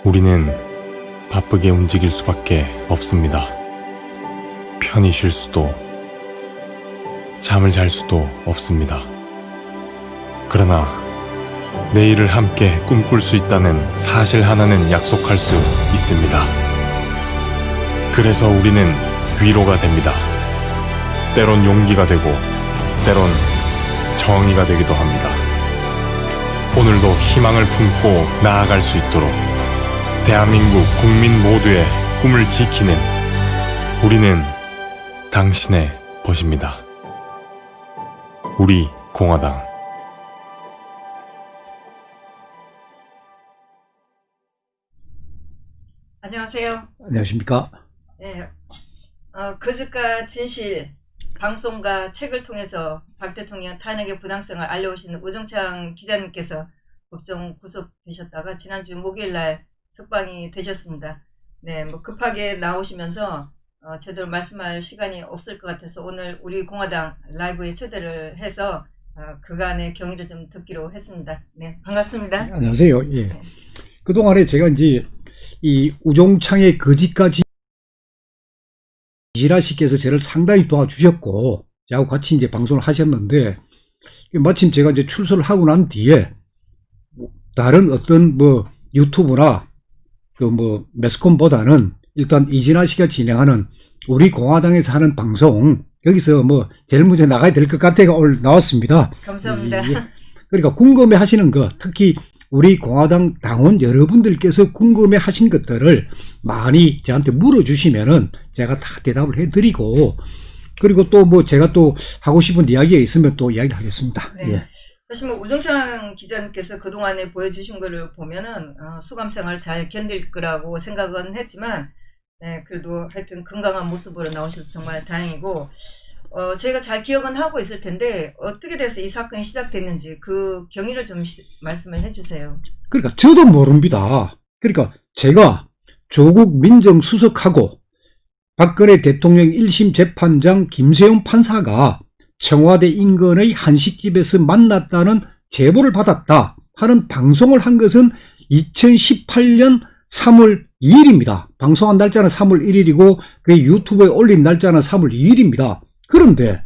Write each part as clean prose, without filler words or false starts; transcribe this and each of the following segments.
우리는 바쁘게 움직일 수밖에 없습니다. 편히 쉴 수도, 잠을 잘 수도 없습니다. 그러나 내일을 함께 꿈꿀 수 있다는 사실 하나는 약속할 수 있습니다. 그래서 우리는 위로가 됩니다. 때론 용기가 되고, 때론 정의가 되기도 합니다. 오늘도 희망을 품고 나아갈 수 있도록 대한민국 국민 모두의 꿈을 지키는 우리는 당신의 벗입니다. 우리 공화당. 안녕하세요. 안녕하십니까. 네, 거짓과 진실 방송과 책을 통해서 박 대통령 탄핵의 부당성을 알려오시는 우정창 기자님께서 법정 구속되셨다가 지난주 목요일날 석방이 되셨습니다. 네, 급하게 나오시면서 제대로 말씀할 시간이 없을 것 같아서 오늘 우리 공화당 라이브에 초대를 해서 그간의 경위를 좀 듣기로 했습니다. 네, 반갑습니다. 안녕하세요. 예. 네. 그동안에 제가 이제 이 우종창의 거짓까지 이진아 씨께서 저를 상당히 도와주셨고, 저하고 같이 이제 방송을 하셨는데, 마침 제가 이제 출소를 하고 난 뒤에 다른 어떤 유튜브나 매스컴보다는 일단 이진아 씨가 진행하는 우리 공화당에서 하는 방송, 여기서 제일 먼저 나가야 될 것 같아가 오늘 나왔습니다. 감사합니다. 예. 그러니까 궁금해 하시는 것, 특히 우리 공화당 당원 여러분들께서 궁금해 하신 것들을 많이 저한테 물어주시면은 제가 다 대답을 해드리고, 그리고 또 제가 또 하고 싶은 이야기가 있으면 또 이야기를 하겠습니다. 네. 예. 사실 우정창 기자님께서 그동안에 보여주신 거를 보면은 수감생활 잘 견딜 거라고 생각은 했지만, 네, 그래도 하여튼 건강한 모습으로 나오셔서 정말 다행이고, 제가 잘 기억은 하고 있을 텐데 어떻게 돼서 이 사건이 시작됐는지 그 경위를 좀 말씀을 해주세요. 그러니까 저도 모릅니다. 그러니까 제가 조국 민정수석하고 박근혜 대통령 1심 재판장 김세용 판사가 청와대 인근의 한식집에서 만났다는 제보를 받았다 하는 방송을 한 것은 2018년 3월 2일입니다. 방송한 날짜는 3월 1일이고 그 유튜브에 올린 날짜는 3월 2일입니다. 그런데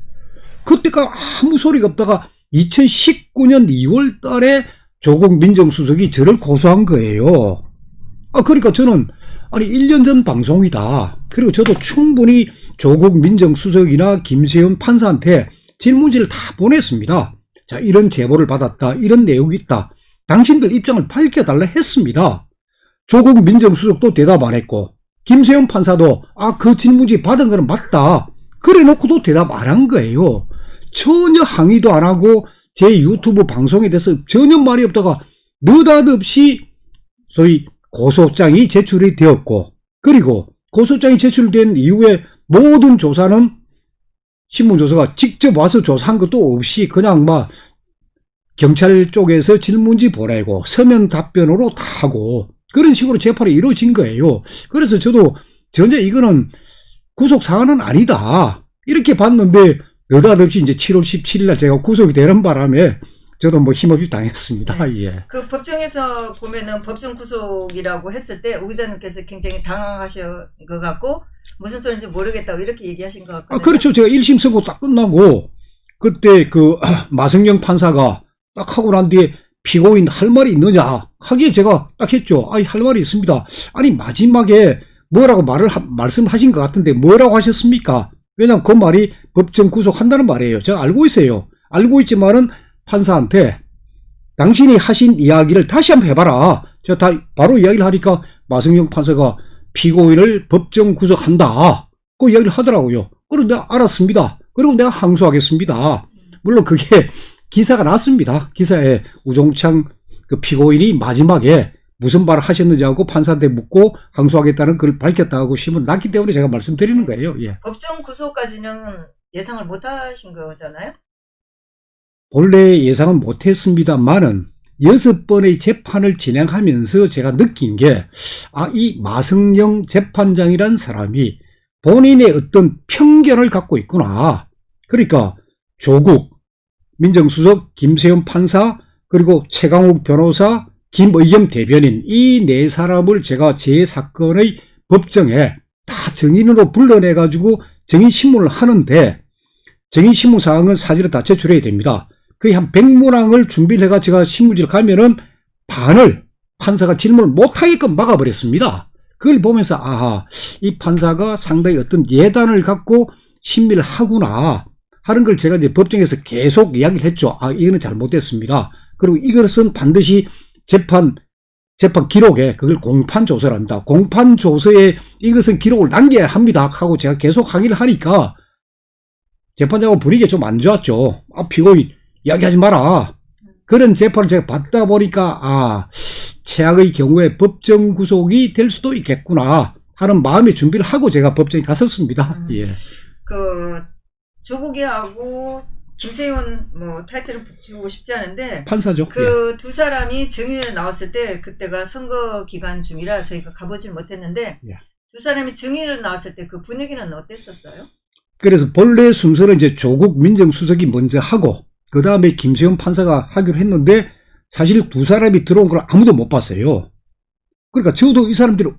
그때가 아무 소리가 없다가 2019년 2월 달에 조국 민정수석이 저를 고소한 거예요. 그러니까 저는 1년 전 방송이다. 그리고 저도 충분히 조국 민정수석이나 김세윤 판사한테 질문지를 다 보냈습니다. 자, 이런 제보를 받았다. 이런 내용이 있다. 당신들 입장을 밝혀달라 했습니다. 조국 민정수석도 대답 안 했고, 김세윤 판사도 그 질문지 받은 거는 맞다. 그래 놓고도 대답 안 한 거예요. 전혀 항의도 안 하고 제 유튜브 방송에 대해서 전혀 말이 없다가 느닷없이 소위 고소장이 제출이 되었고, 그리고 고소장이 제출된 이후에 모든 조사는 신문조사가 직접 와서 조사한 것도 없이 그냥 경찰 쪽에서 질문지 보내고 서면 답변으로 다 하고 그런 식으로 재판이 이루어진 거예요. 그래서 저도 전혀 이거는 구속 사안은 아니다 이렇게 봤는데 느닷없이 이제 7월 17일 날 제가 구속이 되는 바람에 저도 힘없이 당했습니다. 네. 예. 그 법정에서 보면은 법정 구속이라고 했을 때 오 기자님께서 굉장히 당황하신 것 같고 무슨 소리인지 모르겠다고 이렇게 얘기하신 것 같거든요. 그렇죠. 제가 1심 선고 딱 끝나고 그때 마성영 판사가 딱 하고 난 뒤에 피고인 할 말이 있느냐 하기에 제가 딱 했죠. 할 말이 있습니다. 마지막에 뭐라고 말씀하신 것 같은데 뭐라고 하셨습니까? 왜냐하면 그 말이 법정 구속한다는 말이에요. 제가 알고 있어요. 알고 있지만은 판사한테 당신이 하신 이야기를 다시 한번 해봐라. 제가 다 바로 이야기를 하니까 마성영 판사가 피고인을 법정 구속한다. 그 이야기를 하더라고요. 그런데 내가 알았습니다. 그리고 내가 항소하겠습니다. 물론 그게 기사가 났습니다. 기사에 우종창 그 피고인이 마지막에 무슨 말을 하셨는지 하고 판사한테 묻고 항소하겠다는 걸 밝혔다고 신문 났기 때문에 제가 말씀드리는 거예요. 예. 법정 구속까지는 예상을 못 하신 거잖아요? 본래 예상은 못했습니다만은 6번의 재판을 진행하면서 제가 느낀 게 이 마성영 재판장이란 사람이 본인의 어떤 편견을 갖고 있구나. 그러니까 조국 민정수석 김세윤 판사 그리고 최강욱 변호사 김의겸 대변인 이 네 사람을 제가 제 사건의 법정에 다 증인으로 불러내가지고 증인신문을 하는데 증인신문 사항은 사진을 다 제출해야 됩니다. 거의 한 100문항을 준비를 해가 제가 신문지를 가면은 반을 판사가 질문을 못하게끔 막아버렸습니다. 그걸 보면서 아하, 이 판사가 상당히 어떤 예단을 갖고 심리를 하구나 하는 걸 제가 이제 법정에서 계속 이야기를 했죠. 아, 이거는 잘못됐습니다. 그리고 이것은 반드시 재판 기록에 그걸 공판 조서를 합니다. 공판 조서에 이것은 기록을 남겨야 합니다 하고 제가 계속 항의를 하니까 재판장하고 분위기가 좀 안 좋았죠. 아, 피고인 이야기하지 마라. 그런 재판을 제가 받다 보니까 아, 최악의 경우에 법정 구속이 될 수도 있겠구나 하는 마음의 준비를 하고 제가 법정에 갔었습니다. 예. 그 조국이하고 김세윤 뭐 타이틀을 붙이고 싶지 않은데 판사죠. 그 두 사람이 증인을 나왔을 때 그때가 선거 기간 중이라 저희가 가보진 못했는데 예. 두 사람이 증인을 나왔을 때 그 분위기는 어땠었어요? 그래서 본래 순서는 이제 조국 민정수석이 먼저 하고 그 다음에 김세윤 판사가 하기로 했는데 사실 두 사람이 들어온 걸 아무도 못 봤어요. 그러니까 저도 이 사람들이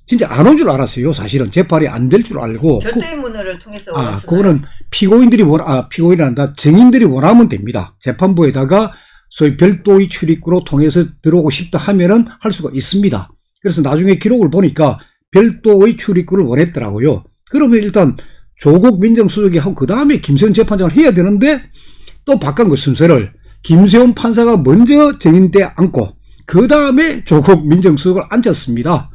진짜 안 온 줄 알았어요. 사실은 재판이 안 될 줄 알고. 별도의 문을 통해서 왔어요. 그거는 피고인이란다. 증인들이 원하면 됩니다. 재판부에다가 소위 별도의 출입구로 통해서 들어오고 싶다 하면은 할 수가 있습니다. 그래서 나중에 기록을 보니까 별도의 출입구를 원했더라고요. 그러면 일단 조국 민정수석이 하고 그 다음에 김세윤 재판장을 해야 되는데 또 바꾼 그 순서를 김세윤 판사가 먼저 증인대 앉고 그 다음에 조국 민정수석을 앉혔습니다.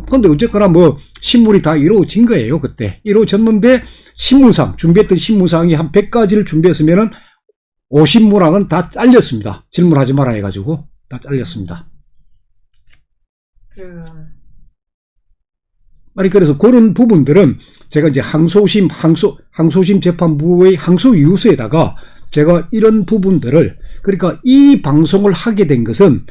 근데 어쨌거나 뭐 신문이 다 이루어진 거예요. 그때 이루어졌는데 신문상 준비했던 신문사항이 한 100가지를 준비했으면은 50문항은 다 잘렸습니다. 질문하지 마라 해가지고 다 잘렸습니다. 아니 그래서 그런 부분들은 제가 이제 항소심 재판부의 항소 유서에다가 제가 이런 부분들을 그러니까 이 방송을 하게 된 것은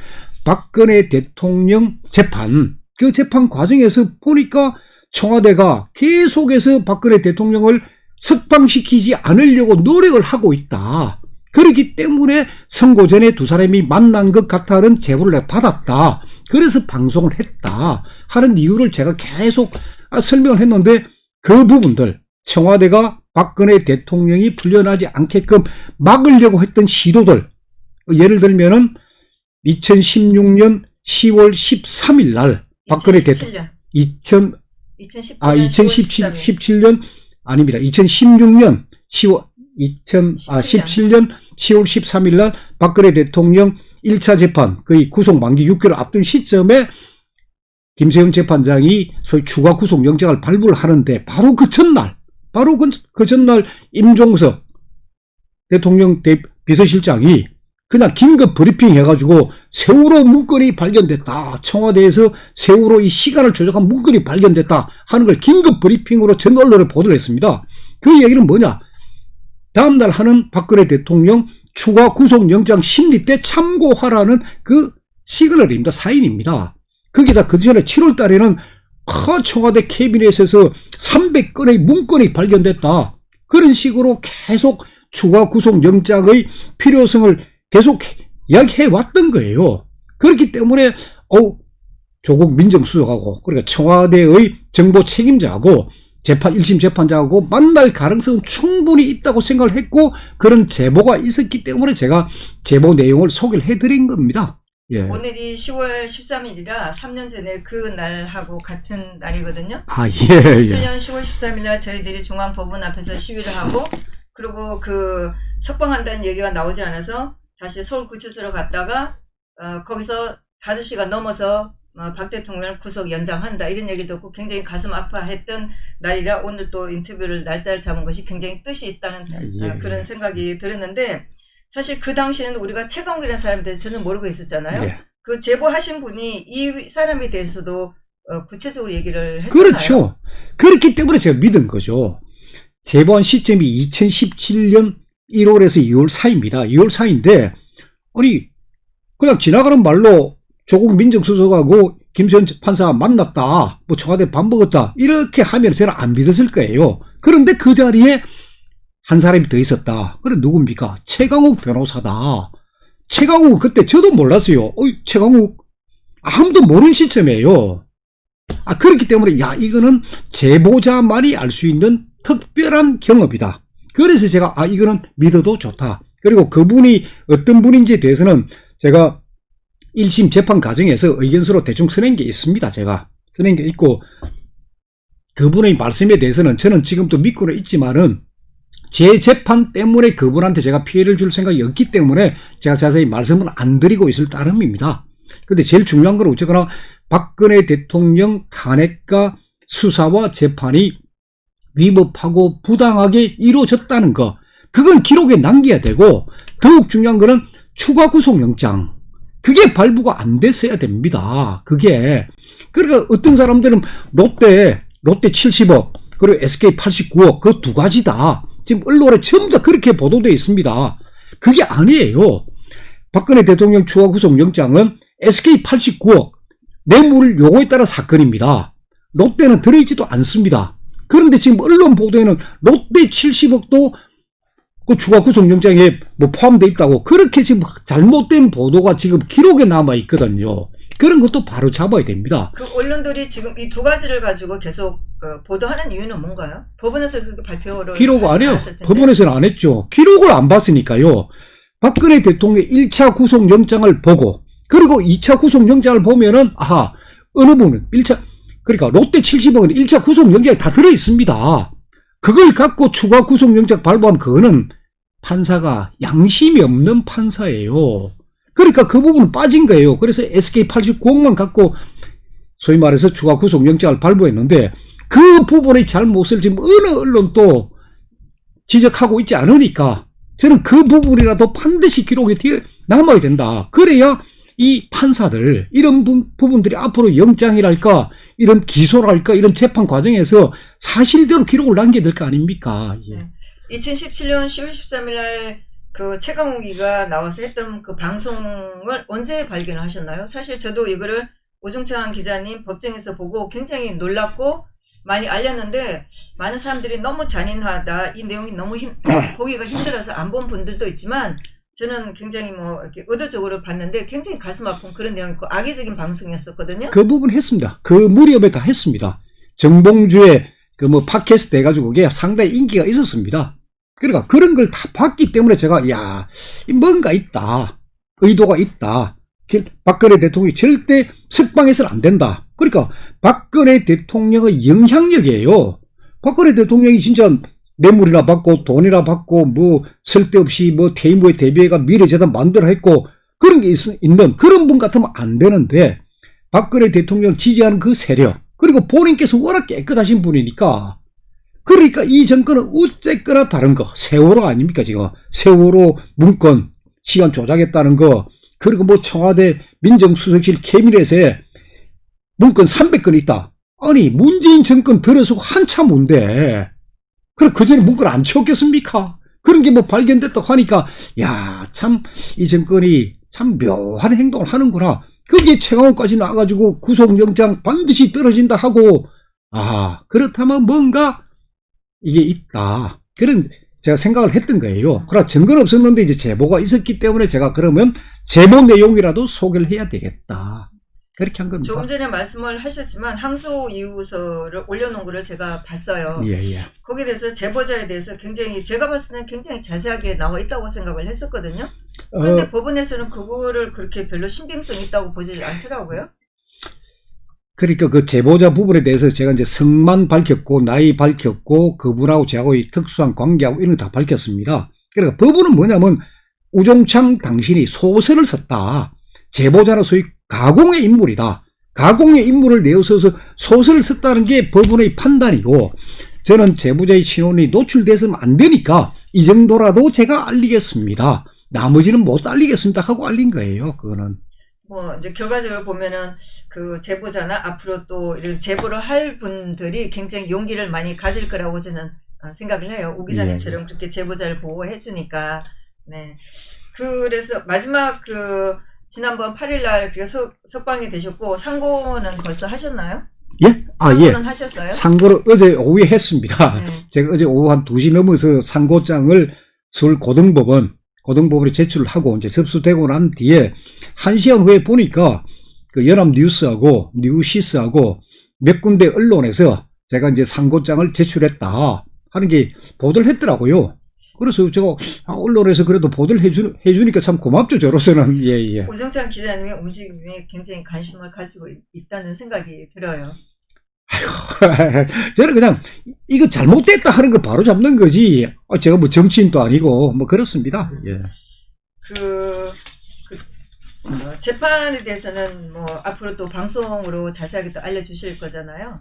박근혜 대통령 재판 그 재판 과정에서 보니까 청와대가 계속해서 박근혜 대통령을 석방시키지 않으려고 노력을 하고 있다. 그렇기 때문에 선거 전에 두 사람이 만난 것 같다는 제보를 내가 받았다. 그래서 방송을 했다 하는 이유를 제가 계속 설명을 했는데 그 부분들 청와대가 박근혜 대통령이 풀려나지 않게끔 막으려고 했던 시도들 예를 들면은 2016년 10월 13일 날 박근혜 대통령 2017년 아닙니다. 2016년 17년 10월 13일 날 박근혜 대통령 1차 재판 거의 구속 만기 6개월 앞둔 시점에 김세윤 재판장이 소위 추가 구속 영장을 발부를 하는데 바로 그 전날 임종석 대통령 비서실장이 그냥 긴급 브리핑 해가지고 세월호 문건이 발견됐다. 청와대에서 세월호 이 시간을 조작한 문건이 발견됐다 하는 걸 긴급 브리핑으로 전 언론에 보도를 했습니다. 그 얘기는 뭐냐? 다음날 하는 박근혜 대통령 추가 구속영장 심리 때 참고하라는 그 시그널입니다. 사인입니다. 거기다 그 전에 7월 달에는 청와대 캐비넷에서 300건의 문건이 발견됐다. 그런 식으로 계속 추가 구속영장의 필요성을 계속 이야기해 왔던 거예요. 그렇기 때문에 조국 민정수석하고 그러니까 청와대의 정보 책임자하고 1심 재판장하고 만날 가능성은 충분히 있다고 생각을 했고 그런 제보가 있었기 때문에 제가 제보 내용을 소개를 해드린 겁니다. 예. 오늘이 10월 13일이라 3년 전에 그 날하고 같은 날이거든요. 아, 예. 2017년 10월 13일 날 저희들이 중앙법원 앞에서 시위를 하고 그리고 그 석방한다는 얘기가 나오지 않아서 다시 서울구치소로 갔다가 거기서 5시가 넘어서 박 대통령을 구속 연장한다 이런 얘기 듣고 굉장히 가슴 아파했던 날이라 오늘 또 인터뷰를 날짜를 잡은 것이 굉장히 뜻이 있다는 그런 생각이 들었는데 사실 그 당시에는 우리가 최강욱이라는 사람에 대해서 전혀 모르고 있었잖아요. 예. 그 제보하신 분이 이 사람에 대해서도 구체적으로 얘기를 했었나요? 그렇죠. 그렇기 때문에 제가 믿은 거죠. 제보한 시점이 2017년 1월에서 2월 사이입니다. 2월 사이인데 아니 그냥 지나가는 말로 조국 민정수석하고 김세윤 판사가 만났다. 뭐 청와대 밥 먹었다. 이렇게 하면 저는 안 믿었을 거예요. 그런데 그 자리에 한 사람이 더 있었다. 그래 누굽니까? 최강욱 변호사다. 최강욱 그때 저도 몰랐어요. 최강욱 아무도 모르는 시점이에요. 그렇기 때문에 야 이거는 제보자만이 알 수 있는 특별한 경험이다. 그래서 제가 이거는 믿어도 좋다. 그리고 그분이 어떤 분인지에 대해서는 제가 1심 재판 과정에서 의견서로 대충 써낸 게 있습니다. 제가 써낸 게 있고 그분의 말씀에 대해서는 저는 지금도 믿고는 있지만은 제 재판 때문에 그분한테 제가 피해를 줄 생각이 없기 때문에 제가 자세히 말씀은 안 드리고 있을 따름입니다. 근데 제일 중요한 건 어쨌거나 박근혜 대통령 탄핵과 수사와 재판이 위법하고 부당하게 이루어졌다는 거, 그건 기록에 남겨야 되고, 더욱 중요한 거는 추가 구속영장, 그게 발부가 안 됐어야 됩니다. 그게. 그러니까 어떤 사람들은 롯데 70억 그리고 SK 89억 그 두 가지다, 지금 언론에 전부 다 그렇게 보도되어 있습니다. 그게 아니에요. 박근혜 대통령 추가 구속영장은 SK 89억 뇌물 요구에 따라 사건입니다. 롯데는 들어있지도 않습니다. 그런데 지금 언론 보도에는 롯데 70억도 그 추가 구속영장에 포함되어 있다고, 그렇게 지금 잘못된 보도가 지금 기록에 남아 있거든요. 그런 것도 바로 잡아야 됩니다. 그 언론들이 지금 이 두 가지를 가지고 계속 보도하는 이유는 뭔가요? 법원에서 그렇게 발표를 기록 안 해요. 법원에서는 안 했죠. 기록을 안 봤으니까요. 박근혜 대통령의 1차 구속영장을 보고, 그리고 2차 구속영장을 보면은 어느 분은 그러니까 롯데 70억은 1차 구속영장에 다 들어있습니다. 그걸 갖고 추가 구속영장 발부하면 그거는 판사가 양심이 없는 판사예요. 그러니까 그 부분은 빠진 거예요. 그래서 SK 89억만 갖고 소위 말해서 추가 구속영장을 발부했는데, 그 부분의 잘못을 지금 어느 언론도 지적하고 있지 않으니까 저는 그 부분이라도 반드시 기록에 남아야 된다. 그래야 이 판사들, 이런 부분들이 앞으로 영장이랄까, 이런 기소랄까, 이런 재판 과정에서 사실대로 기록을 남겨야 될 거 아닙니까? 예. 2017년 10월 13일 날 그 최강욱이가 나와서 했던 그 방송을 언제 발견을 하셨나요? 사실 저도 이거를 오종창 기자님 법정에서 보고 굉장히 놀랐고 많이 알렸는데, 많은 사람들이 너무 잔인하다, 이 내용이 너무 보기가 힘들어서 안 본 분들도 있지만, 저는 굉장히 이렇게 의도적으로 봤는데 굉장히 가슴 아픈 그런 내용이고 악의적인 방송이었었거든요. 그 부분 했습니다. 그 무렵에 다 했습니다. 정봉주의 팟캐스트 해가지고 그게 상당히 인기가 있었습니다. 그러니까 그런 걸 다 봤기 때문에 제가 뭔가 있다, 의도가 있다, 박근혜 대통령이 절대 석방해서는 안 된다. 그러니까 박근혜 대통령의 영향력이에요. 박근혜 대통령이 진짜 뇌물이나 받고 돈이나 받고 쓸데없이 퇴임부에 대비해가 미래재단 만들어 했고 그런 게 있는 그런 분 같으면 안 되는데, 박근혜 대통령 지지하는 그 세력, 그리고 본인께서 워낙 깨끗하신 분이니까, 그러니까 이 정권은 어쨌거나 다른 거, 세월호 아닙니까? 지금 세월호 문건 시간 조작했다는 거, 그리고 청와대 민정수석실 캐비넷에 문건 300건 있다. 아니 문재인 정권 들어서고 한참 온데 그럼 그전에 문건 안 채웠겠습니까? 그런 게 발견됐다고 하니까 참 이 정권이 참 묘한 행동을 하는구나. 그게 최강욱까지 나와가지고 구속영장 반드시 떨어진다 하고, 그렇다면 뭔가 이게 있다, 그런 제가 생각을 했던 거예요. 그러나 증거는 없었는데 이제 제보가 있었기 때문에 제가 그러면 제보 내용이라도 소개를 해야 되겠다, 그렇게 한 겁니다. 조금 전에 말씀을 하셨지만 항소 이유서를 올려놓은 거를 제가 봤어요. 예. 거기에 대해서 제보자에 대해서 굉장히, 제가 봤을 때는 굉장히 자세하게 나와 있다고 생각을 했었거든요. 그런데 법원에서는 그거를 그렇게 별로 신빙성 있다고 보지 않더라고요. 그러니까 그 제보자 부분에 대해서 제가 이제 성만 밝혔고 나이 밝혔고 그분하고 저하고의 특수한 관계하고 이런 거 다 밝혔습니다. 그러니까 법원은 뭐냐면 우종창 당신이 소설을 썼다, 제보자는 소위 가공의 인물이다, 가공의 인물을 내어서서 소설을 썼다는 게 법원의 판단이고, 저는 제보자의 신원이 노출돼서는 안 되니까 이 정도라도 제가 알리겠습니다, 나머지는 못 알리겠습니다 하고 알린 거예요. 그거는 이제 결과적으로 보면은 그 제보자나 앞으로 또 이런 제보를 할 분들이 굉장히 용기를 많이 가질 거라고 저는 생각을 해요. 우 기자님처럼 그렇게 제보자를 보호해 주니까. 네. 그래서 마지막 지난번 8일날 석방이 되셨고, 상고는 벌써 하셨나요? 예? 상고는 하셨어요? 상고를 어제 오후에 했습니다. 네. 제가 어제 오후 한 2시 넘어서 상고장을 서울 고등법원에 제출을 하고 이제 접수되고 난 뒤에 1시간 후에 보니까 그 연합뉴스하고 뉴시스하고 몇 군데 언론에서 제가 이제 상고장을 제출했다 하는 게 보도를 했더라고요. 그래서 제가 언론에서 그래도 보도를 해주니까 참 고맙죠, 저로서는. 예. 오정찬 기자님의 움직임에 굉장히 관심을 가지고 있다는 생각이 들어요. 저는 그냥 이거 잘못됐다 하는 거 바로 잡는 거지. 제가 뭐 정치인도 아니고 뭐 그렇습니다. 예. 재판에 대해서는 뭐 앞으로 또 방송으로 자세하게 또 알려주실 거잖아요.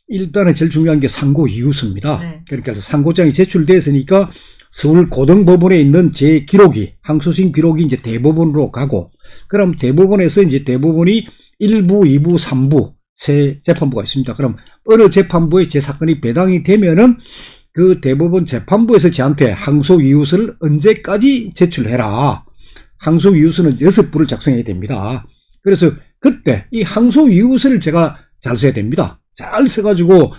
일단은 제일 중요한 게 상고 이유서입니다. 네. 그러니까 상고장이 제출됐으니까 서울 고등법원에 있는 제 기록이, 항소심 기록이 이제 대법원으로 가고, 그럼 대법원에서 이제 대법원이 1부, 2부, 3부 세 재판부가 있습니다. 그럼 어느 재판부에 제 사건이 배당이 되면은 그 대법원 재판부에서 저한테 항소 이유서를 언제까지 제출해라. 항소 이유서는 6부를 작성해야 됩니다. 그래서 그때 이 항소 이유서를 제가 잘 써야 됩니다. 잘 써가지고,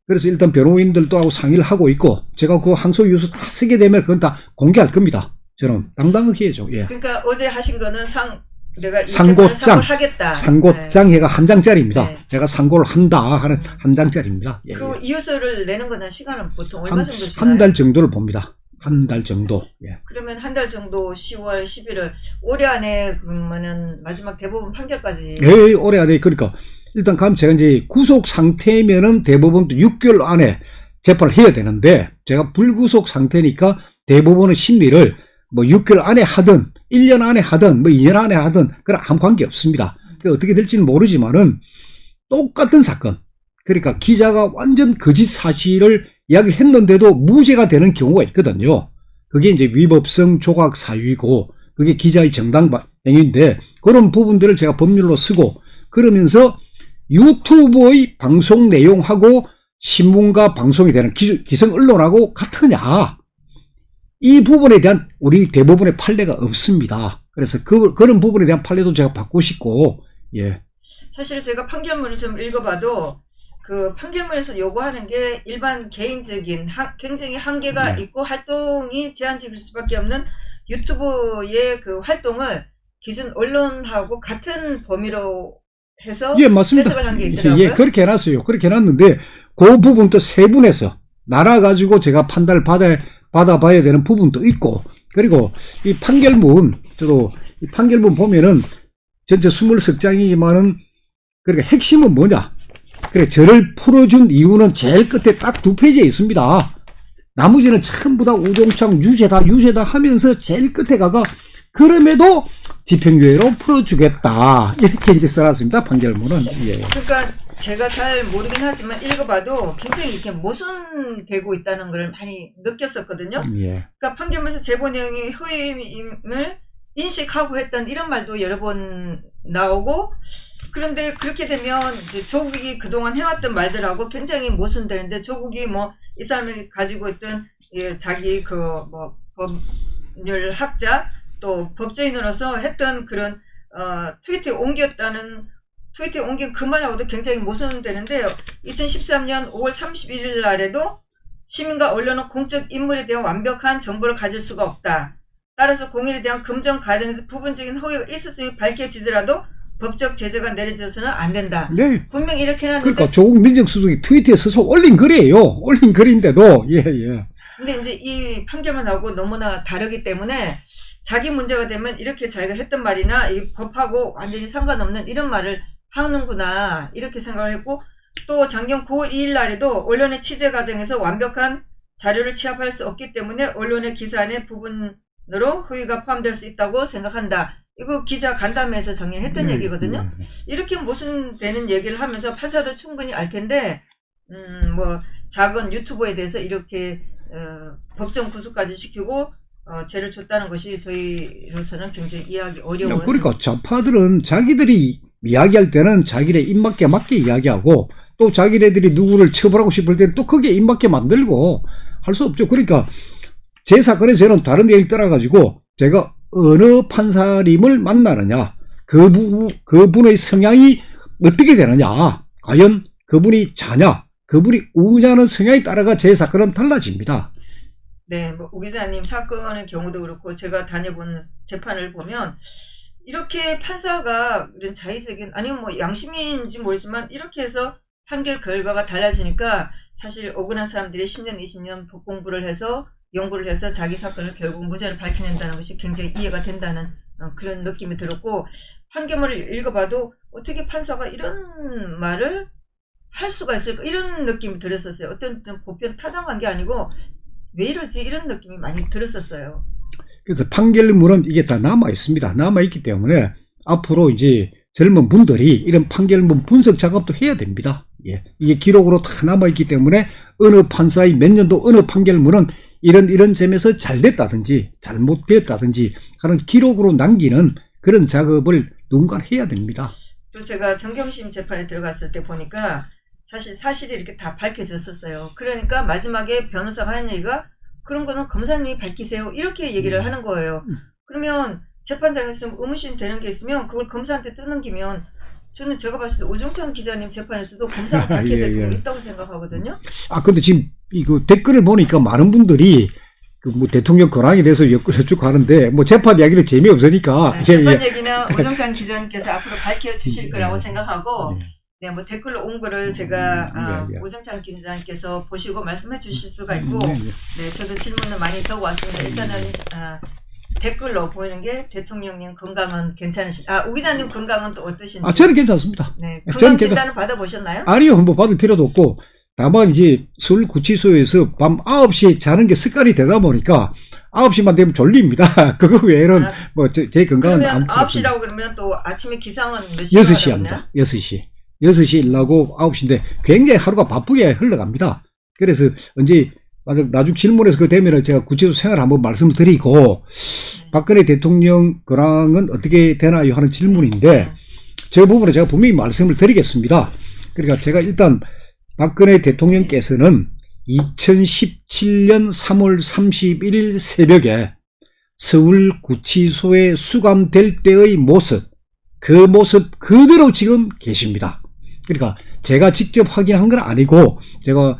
그래서 일단 변호인들도 하고 상의를 하고 있고, 제가 그 항소 이유서 다 쓰게 되면 그건 다 공개할 겁니다. 저는 당당하게 해야죠. 예. 그러니까 어제 하신 거는 내가 이 상고장, 재판을 하겠다. 상고장 해가 한 장짜리입니다. 네. 제가 상고를 한다 하는 한 장짜리입니다. 예, 그 이유서를 내는 거나 시간은 보통 얼마 정도 주나요? 한 달 정도를 봅니다. 한 달 정도. 예. 그러면 한 달 정도 10월, 11월 올해 안에 그러면은 마지막 대법원 판결까지. 예, 올해 안에. 그러니까 일단 가면 제가 이제 구속 상태면은 대법원도 6개월 안에 재판을 해야 되는데, 제가 불구속 상태니까 대법원의 심리를 뭐 6개월 안에 하든 1년 안에 하든 뭐 2년 안에 하든 그건 아무 관계 없습니다. 어떻게 될지는 모르지만은 똑같은 사건, 그러니까 기자가 완전 거짓 사실을 이야기했는데도 무죄가 되는 경우가 있거든요. 그게 이제 위법성 조각 사유이고, 그게 기자의 정당 행위인데, 그런 부분들을 제가 법률로 쓰고, 그러면서 유튜브의 방송 내용하고 신문과 방송이 되는 기성 언론하고 같으냐, 이 부분에 대한 우리 대부분의 판례가 없습니다. 그래서 그런 부분에 대한 판례도 제가 받고 싶고. 예. 사실 제가 판결문을 좀 읽어봐도 그 판결문에서 요구하는 게 일반 개인적인 굉장히 한계가 네. 있고 활동이 제한적일 수밖에 없는 유튜브의 그 활동을 기존 언론하고 같은 범위로 해서 예, 맞습니다. 해석을 한 게 있더라고요. 예, 그렇게 해놨어요. 그렇게 해놨는데 그 부분도 세분해서 나눠가지고 제가 판단을 받아봐야 되는 부분도 있고, 그리고 이 판결문, 저도 이 판결문 보면은 전체 20석장이지만은, 그러니까 핵심은 뭐냐? 그래, 저를 풀어준 이유는 제일 끝에 딱 2페이지에 있습니다. 나머지는 전부 다 우종창 유죄다 하면서 제일 끝에 가가 그럼에도 집행유예로 풀어주겠다, 이렇게 이제 써놨습니다, 판결문은. 예. 그러니까 제가 잘 모르긴 하지만 읽어봐도 굉장히 이렇게 모순되고 있다는 걸 많이 느꼈었거든요. 예. 그러니까 판결문에서 제보 내용이 허위임을 인식하고 했던 이런 말도 여러 번 나오고, 그런데 그렇게 되면 이제 조국이 그동안 해왔던 말들하고 굉장히 모순되는데, 조국이 뭐 이 사람이 가지고 있던 자기 그 뭐 법률 학자 또 법조인으로서 했던 그런 트위터에 옮긴 그 말하고도 굉장히 모순되는데, 2013년 5월 31일 날에도 시민과 언론은 공적 인물에 대한 완벽한 정보를 가질 수가 없다. 따라서 공인에 대한 금전 과정에서 부분적인 허위가 있었음이 밝혀지더라도 법적 제재가 내려져서는 안 된다. 네. 분명히 이렇게 해놨는데. 그러니까 조국 민정수석이 트위터에 스스로 올린 글이에요. 올린 글인데도. 예. 근데 이제 이 판결문하고 너무나 다르기 때문에 자기 문제가 되면 이렇게 자기가 했던 말이나 이 법하고 완전히 상관없는 이런 말을 하는구나, 이렇게 생각을 했고, 또 작년 9월 2일 날에도 언론의 취재 과정에서 완벽한 자료를 취합할 수 없기 때문에 언론의 기사안의 부분으로 허위가 포함될 수 있다고 생각한다. 이거 기자 간담회에서 정리했던 얘기거든요. 이렇게 모순되는 얘기를 하면서 판사도 충분히 알 텐데, 뭐 작은 유튜버에 대해서 이렇게 법정 구속까지 시키고 죄를 줬다는 것이 저희로서는 굉장히 이해하기 어려운. 그러니까 좌파들은 자기들이 이야기할 때는 자기네 입맛에 맞게 이야기하고, 또 자기네들이 누구를 처벌하고 싶을 때는 또 그게 입맞게 만들고 할 수 없죠. 그러니까 제 사건에 저는 다른 얘기를 떠나가지고 제가 어느 판사님을 만나느냐, 그분의 성향이 어떻게 되느냐, 과연 그분이 자냐, 그분이 우냐는 성향에 따라가 제 사건은 달라집니다. 네, 뭐 우 기자님 사건의 경우도 그렇고 제가 다녀본 재판을 보면 이렇게 판사가 이런 자의적인 아니면 뭐 양심인지 모르지만 이렇게 해서 판결 결과가 달라지니까 사실 억울한 사람들이 10년, 20년 법공부를 해서 연구를 해서 자기 사건을 결국 무죄를 밝혀낸다는 것이 굉장히 이해가 된다는 그런 느낌이 들었고 판결문을 읽어봐도 어떻게 판사가 이런 말을 할 수가 있을까 이런 느낌이 들었었어요. 어떤 좀 보편 타당한 게 아니고 왜 이러지 이런 느낌이 많이 들었었어요. 그래서 판결문은 이게 다 남아 있습니다. 남아 있기 때문에 앞으로 이제 젊은 분들이 이런 판결문 분석 작업도 해야 됩니다. 예. 이게 기록으로 다 남아 있기 때문에 어느 판사의 몇 년도 어느 판결문은 이런 점에서 잘 됐다든지 잘못됐다든지 하는 기록으로 남기는 그런 작업을 누군가 해야 됩니다. 또 제가 정경심 재판에 들어갔을 때 보니까 사실이 이렇게 다 밝혀졌었어요. 그러니까 마지막에 변호사가 하는 얘기가 그런 거는 검사님이 밝히세요. 이렇게 얘기를 하는 거예요. 그러면 재판장에서 좀 의문심 되는 게 있으면 그걸 검사한테 떠넘기면 저는 제가 봤을 때 오종찬 기자님 재판에서도 검사가 밝혀야 될 필요가 있다고 생각하거든요. 근데 지금 이거 댓글을 보니까 많은 분들이 그 뭐 대통령 권한에 대해서 여쭈고 하는데 뭐 재판 이야기는 재미없으니까 재판 얘기는 오종찬 기자님께서 앞으로 밝혀주실 거라고 생각하고 네, 뭐 댓글로 온 거를 제가 오정찬 기자님께서 보시고 말씀해 주실 수가 있고 네, 저도 질문을 많이 적어왔습니다. 일단은 댓글로 보이는 게 대통령님 건강은 괜찮으신 오 기자님 건강은 또 어떠신지? 저는 괜찮습니다. 네, 건강 진단을 받아보셨나요? 아니요, 뭐 받을 필요도 없고 다만 이제 서울구치소에서 밤 9시에 자는 게 습관이 되다 보니까 9시만 되면 졸립니다. 그거 외에는 뭐 제 건강은 아무튼 9시라고 그러면 또 아침에 기상은 몇 시에 6시 합니다. 6시 일하고 9시인데 굉장히 하루가 바쁘게 흘러갑니다. 그래서 언제 나중 질문에서 그 되면 제가 구체적으로 생활 한번 말씀을 드리고 박근혜 대통령 근황은 어떻게 되나요 하는 질문인데 저 부분에 제가 분명히 말씀을 드리겠습니다. 그러니까 제가 일단 박근혜 대통령께서는 2017년 3월 31일 새벽에 서울구치소에 수감될 때의 모습, 그 모습 그대로 지금 계십니다. 그러니까 제가 직접 확인한 건 아니고 제가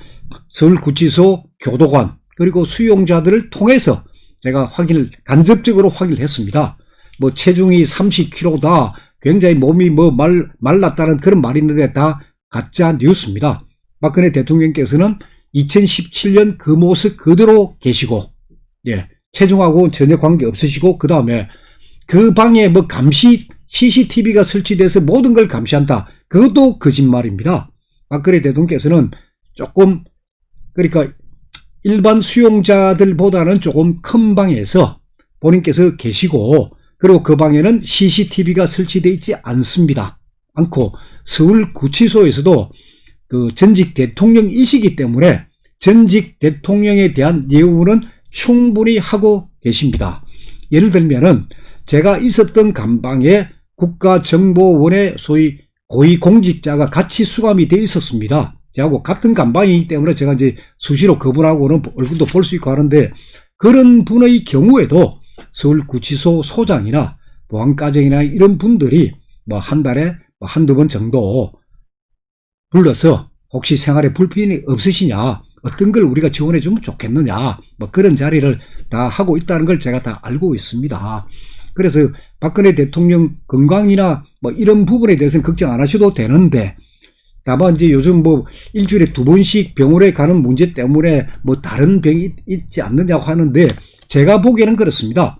서울구치소 교도관 그리고 수용자들을 통해서 제가 간접적으로 확인을 했습니다. 뭐 체중이 30kg다, 굉장히 몸이 말랐다는 그런 말이 있는데 다 가짜 뉴스입니다. 박근혜 대통령께서는 2017년 그 모습 그대로 계시고, 체중하고 전혀 관계 없으시고, 그 다음에 그 방에 뭐 CCTV가 설치돼서 모든 걸 감시한다. 그것도 거짓말입니다. 박근혜 대통령께서는 조금, 그러니까 일반 수용자들보다는 조금 큰 방에서 본인께서 계시고, 그리고 그 방에는 CCTV가 설치되어 있지 않고, 서울구치소에서도 그 전직 대통령이시기 때문에 전직 대통령에 대한 예우는 충분히 하고 계십니다. 예를 들면은 제가 있었던 감방에 국가정보원의 소위 고위공직자가 같이 수감이 되어 있었습니다. 저하고 같은 감방이기 때문에 제가 이제 수시로 그분하고는 얼굴도 볼 수 있고 하는데 그런 분의 경우에도 서울구치소 소장이나 보안과정이나 이런 분들이 뭐 한 달에 한두 번 정도 불러서 혹시 생활에 불편이 없으시냐, 어떤 걸 우리가 지원해 주면 좋겠느냐, 뭐 그런 자리를 다 하고 있다는 걸 제가 다 알고 있습니다. 그래서 박근혜 대통령 건강이나 뭐 이런 부분에 대해서는 걱정 안 하셔도 되는데, 다만 이제 요즘 뭐 일주일에 2번씩 병원에 가는 문제 때문에 뭐 다른 병이 있지 않느냐고 하는데 제가 보기에는 그렇습니다.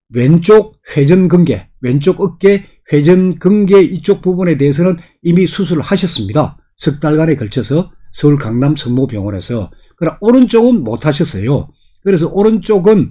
왼쪽 회전근개, 왼쪽 어깨 회전근개 이쪽 부분에 대해서는 이미 수술을 하셨습니다. 석 달간에 걸쳐서 서울 강남 성모병원에서. 그러나 오른쪽은 못 하셨어요. 그래서 오른쪽은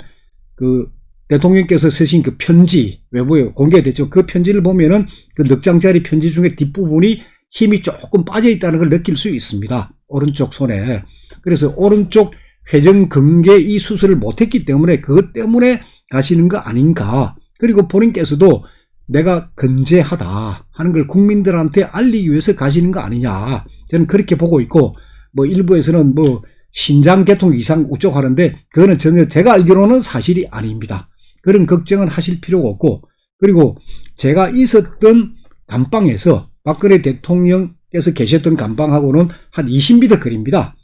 그 대통령께서 쓰신 그 편지, 외부에 공개됐죠. 그 편지를 보면은 그 넉 장짜리 편지 중에 뒷부분이 힘이 조금 빠져 있다는 걸 느낄 수 있습니다. 오른쪽 손에. 그래서 오른쪽 회전근개 이 수술을 못했기 때문에 그것 때문에 가시는 거 아닌가. 그리고 본인께서도 내가 건재하다 하는 걸 국민들한테 알리기 위해서 가시는 거 아니냐. 저는 그렇게 보고 있고, 뭐 일부에서는 뭐 신장계통 이상 우쪽 하는데 그거는 전혀 제가 알기로는 사실이 아닙니다. 그런 걱정은 하실 필요가 없고, 그리고 제가 있었던 감방에서 박근혜 대통령께서 계셨던 감방하고는 한 20m 거리입니다.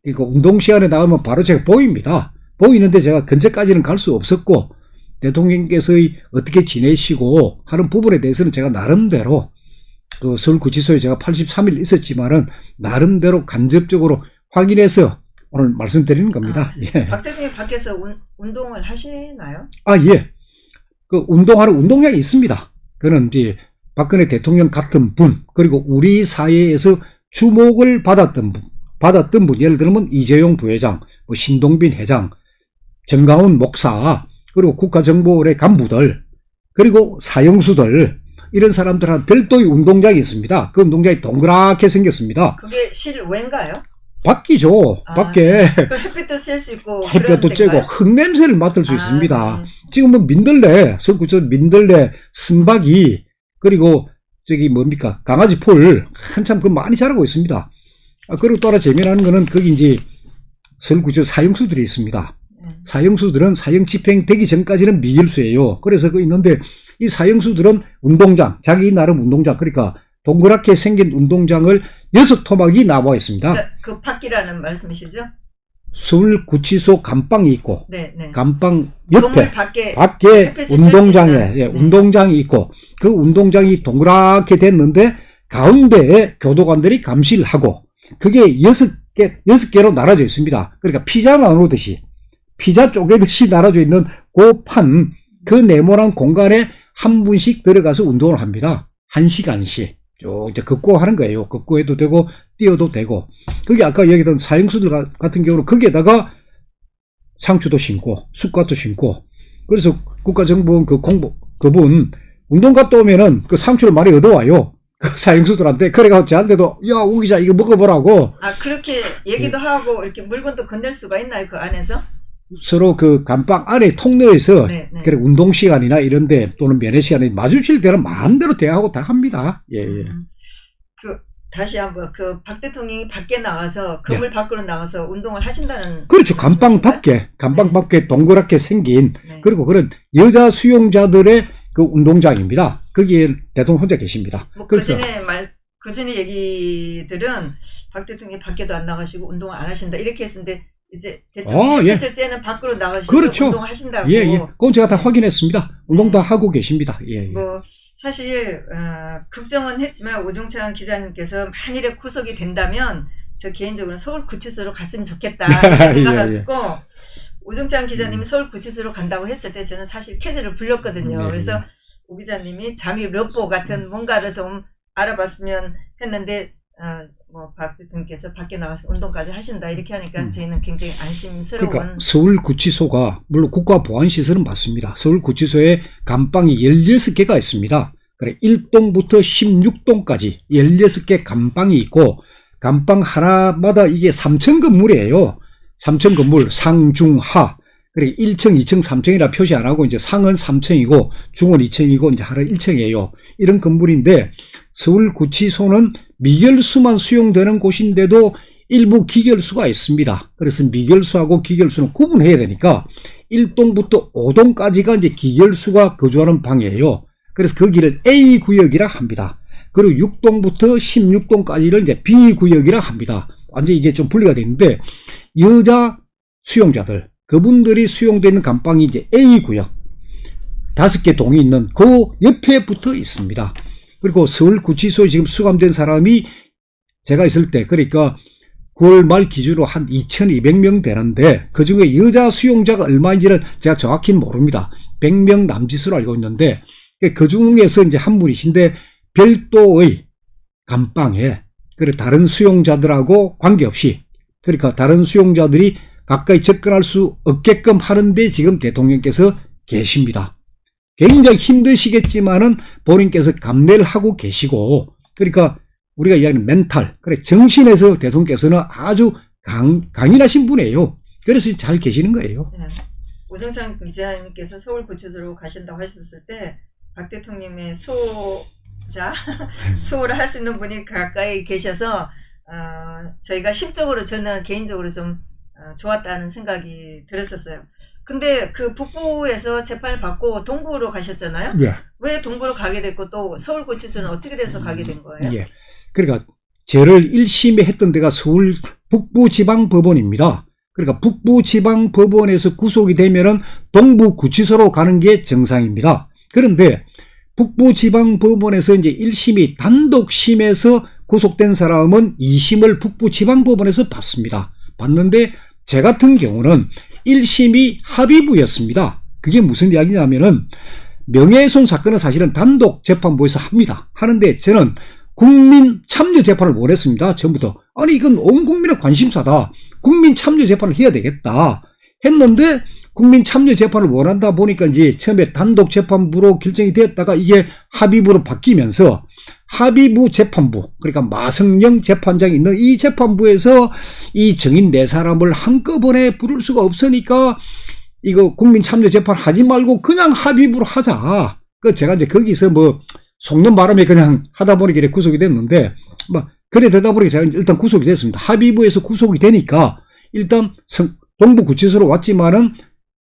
그러니까 운동 시간에 나가면 바로 제가 보입니다. 보이는데 제가 근처까지는 갈 수 없었고, 대통령께서의 어떻게 지내시고 하는 부분에 대해서는 제가 나름대로 그 서울구치소에 제가 83일 있었지만은 나름대로 간접적으로 확인해서 오늘 말씀드리는 겁니다. 예. 박 대통령이 밖에서 운동을 하시나요? 예. 그 운동하는 운동량이 있습니다. 그는 이제 박근혜 대통령 같은 분, 그리고 우리 사회에서 주목을 받았던 분, 예를 들면 이재용 부회장, 뭐 신동빈 회장, 정가운 목사, 그리고 국가정보원의 간부들, 그리고 사형수들, 이런 사람들한 별도의 운동장이 있습니다. 그 운동장이 동그랗게 생겼습니다. 그게 실외인가요? 밖이죠. 밖에. 그 햇빛도 쐴 수 있고 햇볕도 쬐고 흙냄새를 맡을 수 있습니다. 네. 지금 뭐 민들레, 서울구치소 민들레, 쓴바귀, 그리고 저기 뭡니까, 강아지 폴 한참 그 많이 자라고 있습니다. 그리고 또 하나 재미나는 거는 거기 이제 서울구치소 사형수들이 있습니다. 사형수들은 사형 집행되기 전까지는 미결수예요. 그래서 그 있는데 이 사형수들은 운동장, 자기 나름 운동장, 그러니까 동그랗게 생긴 운동장을 6토막이 나와 있습니다. 그러니까 그 밖이라는 말씀이시죠? 서울구치소 감방이 있고, 네. 감방 옆에 밖에 운동장에, 운동장이 있고, 그 운동장이 동그랗게 됐는데 가운데에 교도관들이 감시를 하고, 그게 6개로 나눠져 있습니다. 그러니까 피자 나누듯이, 피자 쪼개듯이 나눠져 있는 그 네모난 공간에 한 분씩 들어가서 운동을 합니다. 1시간씩. 쭉 이제 걷고 하는 거예요. 걷고 해도 되고, 뛰어도 되고. 그게 아까 얘기했던 사형수들 같은 경우는 거기에다가 상추도 심고, 쑥갓도 심고. 그래서 국가정보원 그분, 운동 갔다 오면은 그 상추를 많이 얻어와요. 그 사형수들한테. 그래가지고 저한테도, 야, 우 기자, 이거 먹어보라고. 그렇게 얘기도 하고, 이렇게 물건도 건넬 수가 있나요, 그 안에서? 서로 그 감방 안에 통로에서 그래 운동 시간이나 이런데 또는 면회 시간에 마주칠 때는 마음대로 대화하고 다 합니다. 예. 다시 한번 그 박 대통령이 밖에 나가서 건물 밖으로 나가서 운동을 하신다는. 그렇죠. 감방 밖에 동그랗게 생긴 그리고 그런 여자 수용자들의 그 운동장입니다. 거기에 대통령 혼자 계십니다. 뭐 그전에 얘기들은 박 대통령이 밖에도 안 나가시고 운동을 안 하신다 이렇게 했는데. 이제 대통령이 햇빛을 밖으로 나가시고 그렇죠. 운동을 하신다고. 예. 그건 제가 다 확인했습니다. 운동 다 하고 계십니다. 예. 뭐 사실 걱정은 했지만 오종찬 기자님께서 만일에 구속이 된다면 저 개인적으로는 서울구치소로 갔으면 좋겠다 이렇게 생각했고 오종찬 기자님이 서울구치소로 간다고 했을 때 저는 사실 쾌재를 불렸거든요. 그래서 오 기자님이 잠입 럽보 같은 뭔가를 좀 알아봤으면 했는데 박 대통령께서 밖에 나가서 운동까지 하신다 이렇게 하니까 저희는 굉장히 안심스러운. 그러니까 서울구치소가 물론 국가보안시설은 맞습니다. 서울구치소에 감방이 16개가 있습니다. 그래 1동부터 16동까지 16개 감방이 있고 감방 하나마다 이게 3층 건물이에요. 3층 건물 상중하. 그래 1층, 2층, 3층이라 표시 안 하고 이제 상은 3층이고 중은 2층이고 이제 하나 1층이에요. 이런 건물인데 서울구치소는 미결수만 수용되는 곳인데도 일부 기결수가 있습니다. 그래서 미결수하고 기결수는 구분해야 되니까 1동부터 5동까지가 이제 기결수가 거주하는 방이에요. 그래서 거기를 A구역이라 합니다. 그리고 6동부터 16동까지를 이제 B구역이라 합니다. 완전히 이게 좀 분리가 되는데 여자 수용자들 그분들이 수용되는 감방이 이제 A구역 5개 동이 있는 그 옆에 붙어 있습니다. 그리고 서울구치소에 지금 수감된 사람이 제가 있을 때 그러니까 9월 말 기준으로 한 2,200명 되는데 그중에 여자 수용자가 얼마인지는 제가 정확히는 모릅니다. 100명 남짓으로 알고 있는데 그중에서 이제 한 분이신데 별도의 감방에 그리고 다른 수용자들하고 관계없이 그러니까 다른 수용자들이 가까이 접근할 수 없게끔 하는데 지금 대통령께서 계십니다. 굉장히 힘드시겠지만은 본인께서 감내를 하고 계시고 그러니까 우리가 이야기하는 멘탈, 그래 정신에서 대통령께서는 아주 강인하신 분이에요. 그래서 잘 계시는 거예요. 네. 오정찬 기자님께서 서울구치소로 가신다고 하셨을 때 박 대통령의 수호를 할 수 있는 분이 가까이 계셔서 저희가 심적으로 저는 개인적으로 좀 좋았다는 생각이 들었었어요. 근데 그 북부에서 재판을 받고 동부로 가셨잖아요. 예. 왜 동부로 가게 됐고 또 서울구치소는 어떻게 돼서 가게 된 거예요? 예. 그러니까 죄를 1심에 했던 데가 서울 북부지방법원입니다. 그러니까 북부지방법원에서 구속이 되면은 동부구치소로 가는 게 정상입니다. 그런데 북부지방법원에서 이제 1심이 단독심에서 구속된 사람은 2심을 북부지방법원에서 받습니다. 받는데 제 같은 경우는 1심이 합의부였습니다. 그게 무슨 이야기냐면은 명예훼손 사건은 사실은 단독 재판부에서 합니다. 하는데 저는 국민 참여 재판을 원했습니다. 처음부터. 아니 이건 온 국민의 관심사다. 국민 참여 재판을 해야 되겠다. 했는데 국민 참여 재판을 원한다 보니까 이제 처음에 단독 재판부로 결정이 되었다가 이게 합의부로 바뀌면서 합의부 재판부, 그러니까 마성영 재판장이 있는 이 재판부에서 이 증인 4사람을 한꺼번에 부를 수가 없으니까 이거 국민 참여 재판 하지 말고 그냥 합의부로 하자. 그 제가 이제 거기서 뭐 속는 바람에 그냥 하다 보니까 구속이 됐는데 뭐 그래 되다 보니까 제가 일단 구속이 됐습니다. 합의부에서 구속이 되니까 일단 동부구치소로 왔지만은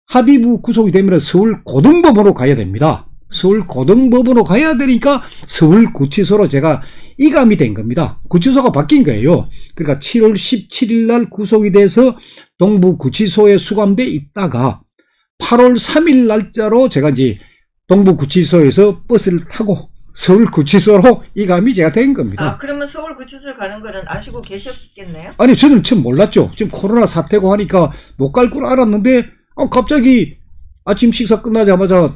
합의부 구속이 되면 서울고등법원으로 가야 됩니다. 서울고등법원으로 가야 되니까 서울구치소로 제가 이감이 된 겁니다. 구치소가 바뀐 거예요. 그러니까 7월 17일 날 구속이 돼서 동부구치소에 수감돼 있다가 8월 3일 날짜로 제가 이제 동부구치소에서 버스를 타고 서울구치소로 이감이 제가 된 겁니다. 아, 그러면 서울구치소를 가는 거는 아시고 계셨겠네요? 아니 저는 처음 몰랐죠. 지금 코로나 사태고 하니까 못 갈 줄 알았는데 갑자기 아침 식사 끝나자마자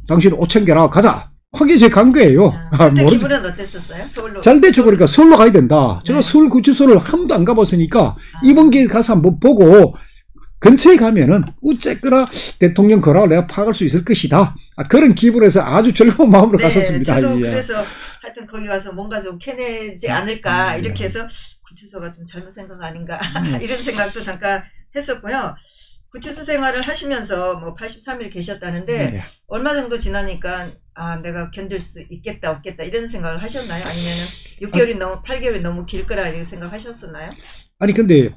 당신 옷 챙겨라 가자 하게 제가 간 거예요. 그때 기분은 어땠었어요? 서울로 잘 됐죠. 그러니까 서울로 가야 된다. 제가 네. 서울구치소를 한 번도 안 가봤으니까 이번 기회에 가서 한번 보고 근처에 가면은 어쨌거나 대통령 거라고 내가 파악할 수 있을 것이다. 그런 기분에서 아주 즐거운 마음으로 네, 갔었습니다. 저도 예. 그래서 하여튼 거기 가서 뭔가 좀 캐내지 않을까 이렇게 해서 구치소가 좀 잘못 생각 아닌가 이런 생각도 잠깐 했었고요. 구치소 생활을 하시면서 뭐 83일 계셨다는데 네. 얼마 정도 지나니까 아 내가 견딜 수 있겠다 없겠다 이런 생각을 하셨나요? 아니면은 6개월이 너무 8개월이 너무 길 거라 이렇게 생각하셨었나요? 아니 근데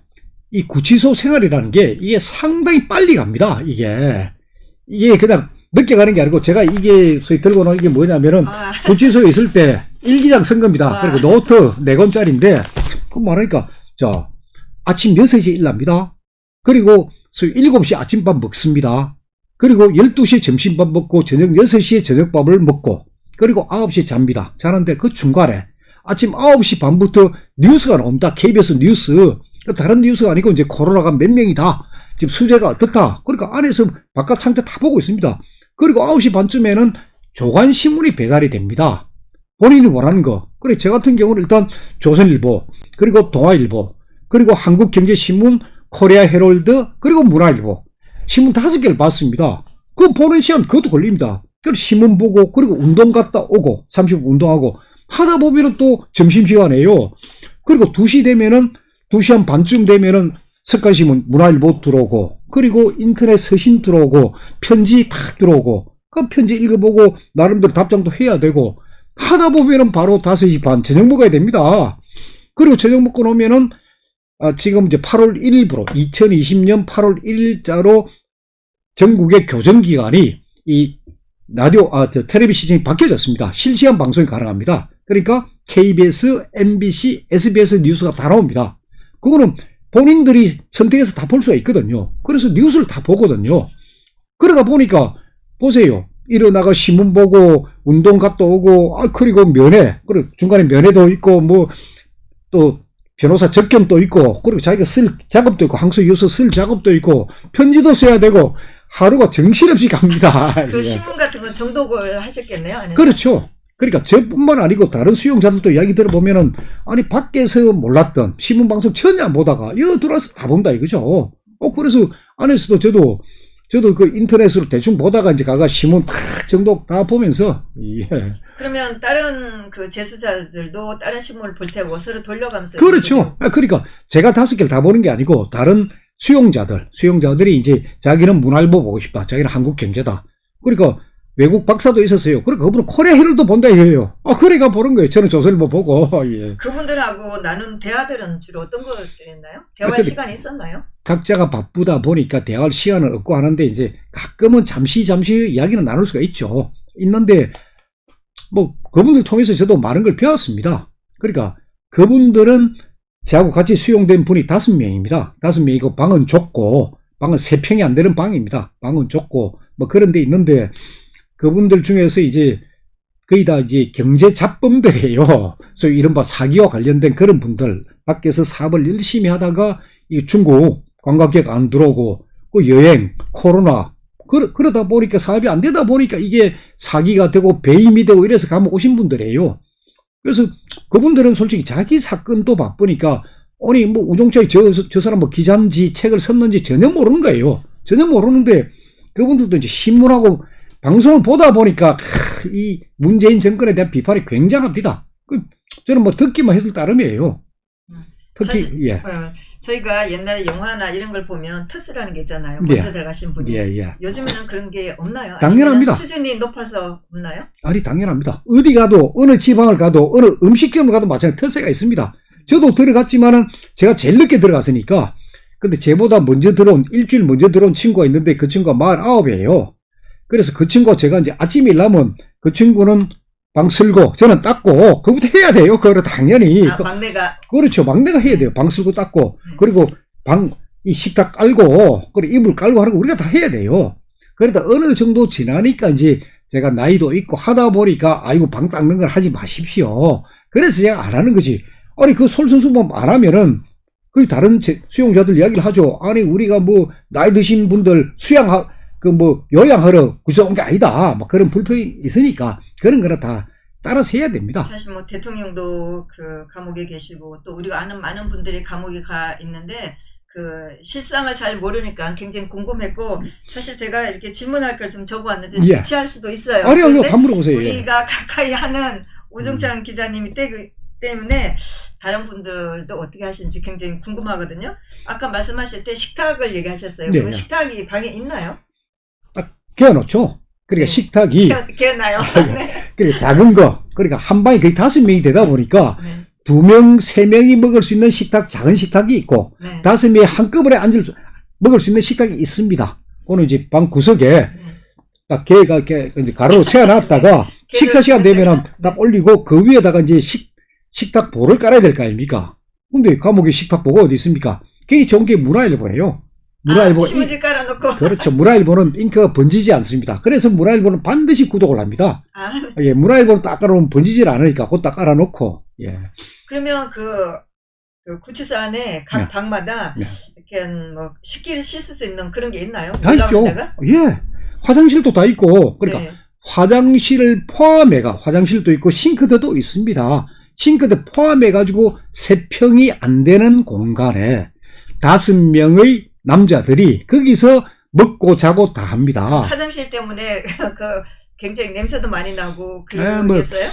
이 구치소 생활이라는 게 이게 상당히 빨리 갑니다. 이게 그냥 늦게 가는 게 아니고 제가 이게 소위 들고 놓은 이게 뭐냐면은 구치소에 있을 때 일기장 쓴 겁니다. 그리고 노트 4권짜리인데 그 말하니까 자 아침 6시에 일납니다. 그리고 7시 아침밥 먹습니다. 그리고 12시에 점심밥 먹고 저녁 6시에 저녁밥을 먹고 그리고 9시에 잡니다. 자는데 그 중간에 아침 9시 반부터 뉴스가 나옵니다. KBS 뉴스. 다른 뉴스가 아니고 이제 코로나가 몇 명이다. 지금 수재가 어떻다. 그러니까 안에서 바깥 상태 다 보고 있습니다. 그리고 9시 반쯤에는 조간신문이 배달이 됩니다. 본인이 원하는 거. 그래 저 같은 경우는 일단 조선일보, 그리고 동아일보, 그리고 한국경제신문, 코리아 헤럴드, 그리고 문화일보. 신문 5개를 봤습니다. 그거 보는 시간 그것도 걸립니다. 그리고 신문 보고 그리고 운동 갔다 오고 30분 운동하고 하다 보면은 또 점심시간이에요. 그리고 2시 되면은 2시 한 반쯤 되면은 석간신문 문화일보 들어오고 그리고 인터넷 서신 들어오고 편지 탁 들어오고 그 편지 읽어보고 나름대로 답장도 해야 되고 하다 보면은 바로 5시 반 저녁 먹어야 됩니다. 그리고 저녁 먹고 나면은 지금 이제 8월 1일부로 2020년 8월 1일자로 전국의 교정기관이 이 라디오, 텔레비전 시청이 바뀌어졌습니다. 실시간 방송이 가능합니다. 그러니까 KBS, MBC, SBS 뉴스가 다 나옵니다. 그거는 본인들이 선택해서 다 볼 수가 있거든요. 그래서 뉴스를 다 보거든요. 그러다 보니까 보세요. 일어나가 신문 보고 운동 갔다 오고 그리고 면회, 그리고 중간에 면회도 있고 뭐 또 변호사 접견도 있고 그리고 자기가 쓸 작업도 있고 항소 유서 쓸 작업도 있고 편지도 써야 되고 하루가 정신없이 갑니다. 그 예. 신문 같은 건 정독을 하셨겠네요? 아니면? 그렇죠. 그러니까 저뿐만 아니고 다른 수용자들도 이야기 들어보면은 아니 밖에서 몰랐던 신문방송 전혀 안 보다가 여기 들어와서 다 본다 이거죠. 그래서 안에서도 저도 그 인터넷으로 대충 보다가 이제 가가 신문 탁 정독 다 보면서 예. 그러면 다른 그 재수자들도 다른 신문을 볼 테고 서로 돌려가면서 그렇죠. 그러니까 제가 5개를 다 보는 게 아니고 다른 수용자들이 이제 자기는 문화일보 보고 싶다. 자기는 한국경제다. 그러니까 외국 박사도 있었어요. 그러니까 그분은 코리아 헤럴드 본다 이거예요. 그래가 보는 거예요. 저는 조선일보 보고. 예. 그분들하고 나눈 대화들은 주로 어떤 것들이었나요? 대화할 근데 시간이 있었나요? 각자가 바쁘다 보니까 대화할 시간을 얻고 하는데 이제 가끔은 잠시 이야기는 나눌 수가 있죠. 있는데 뭐 그분들 통해서 저도 많은 걸 배웠습니다. 그러니까 그분들은 저하고 같이 수용된 분이 5명입니다. 5명이고 방은 좁고 방은 3평이 안 되는 방입니다. 방은 좁고 뭐 그런 데 있는데 그분들 중에서 이제 거의 다 이제 경제 잡범들이에요. 소위 이른바 사기와 관련된 그런 분들 밖에서 사업을 열심히 하다가 이 중국 관광객 안 들어오고 그 여행 코로나 그러다 보니까 사업이 안 되다 보니까 이게 사기가 되고 배임이 되고 이래서 감옥 오신 분들이에요. 그래서 그분들은 솔직히 자기 사건도 바쁘니까 아니 뭐 우종차에 저 사람 뭐 기자인지 책을 썼는지 전혀 모르는 거예요. 전혀 모르는데 그분들도 이제 신문하고 방송을 보다 보니까 이 문재인 정권에 대한 비판이 굉장합니다. 저는 뭐 듣기만 했을 따름이에요. 특히 사실, 예. 저희가 옛날에 영화나 이런 걸 보면 특수라는 게 있잖아요. 먼저 예. 들어가신 분이. 예. 요즘에는 그런 게 없나요? 당연합니다. 아니면 수준이 높아서 없나요? 아니 당연합니다. 어디 가도 어느 지방을 가도 어느 음식점을 가도 마찬가지 특세가 있습니다. 저도 들어갔지만은 제가 제일 늦게 들어갔으니까 근데 저보다 먼저 들어온 일주일 먼저 들어온 친구가 있는데 그 친구가 49이에요. 그래서 그 친구가 제가 이제 아침에 일하면 그 친구는 방 쓸고 저는 닦고 그부터 해야 돼요. 그거를 당연히. 막내가. 그렇죠. 막내가 해야 돼요. 방 쓸고 닦고 그리고 이 식탁 깔고 그리고 이불 깔고 하는 거 우리가 다 해야 돼요. 그러다 어느 정도 지나니까 이제 제가 나이도 있고 하다 보니까 아이고 방 닦는 걸 하지 마십시오. 그래서 제가 안 하는 거지. 아니 그 솔선수범 안 하면은 그 다른 수용자들 이야기를 하죠. 아니 우리가 뭐 나이 드신 분들 요양하러 그저 온 게 아니다. 막 그런 불평이 있으니까 그런 거는 다 따라서 해야 됩니다. 사실 뭐 대통령도 그 감옥에 계시고 또 우리가 아는 많은 분들이 감옥에 가 있는데 그 실상을 잘 모르니까 굉장히 궁금했고 사실 제가 이렇게 질문할 걸 좀 적어왔는데 예. 유치할 수도 있어요. 아니요, 다 물어보세요. 우리가 가까이 하는 오종찬 기자님이 때문에 다른 분들도 어떻게 하시는지 굉장히 궁금하거든요. 아까 말씀하실 때 식탁을 얘기하셨어요. 네, 그러면 네. 식탁이 방에 있나요? 개어놓죠. 그러니까 네. 식탁이 기억나요? 그러니까 작은 거 그러니까 한 방에 거의 5명이 되다 보니까 네. 2명, 3명이 먹을 수 있는 식탁 작은 식탁이 있고 네. 5명이 한꺼번에 먹을 수 있는 식탁이 있습니다. 그거는 이제 방 구석에 딱 개가 이렇게 이제 가로로 세워놨다가 식사 시간 되면은 딱 올리고 그 위에다가 이제 식탁 보를 깔아야 될 거 아닙니까? 근데 감옥에 식탁 보가 어디 있습니까? 그게 좋은 게 문화일보예요. 문화일보 신문지 깔아놓고. 그렇죠. 문화일보는 잉크가 번지지 않습니다. 그래서 문화일보는 반드시 구독을 합니다. 예, 문화일보는 딱 깔아놓으면 번지질 않으니까 그거 딱 깔아놓고. 예. 그러면 그 구치소 안에 각 네. 방마다 네. 이렇게 뭐 식기를 씻을 수 있는 그런 게 있나요? 다 있죠. 데가? 예. 화장실도 다 있고 그러니까 네. 화장실을 포함해가 화장실도 있고 싱크대도 있습니다. 싱크대 포함해가지고 3평이 안 되는 공간에 5명의 남자들이 거기서 먹고 자고 다 합니다. 화장실 때문에 그 굉장히 냄새도 많이 나고 뭐, 그러겠어요?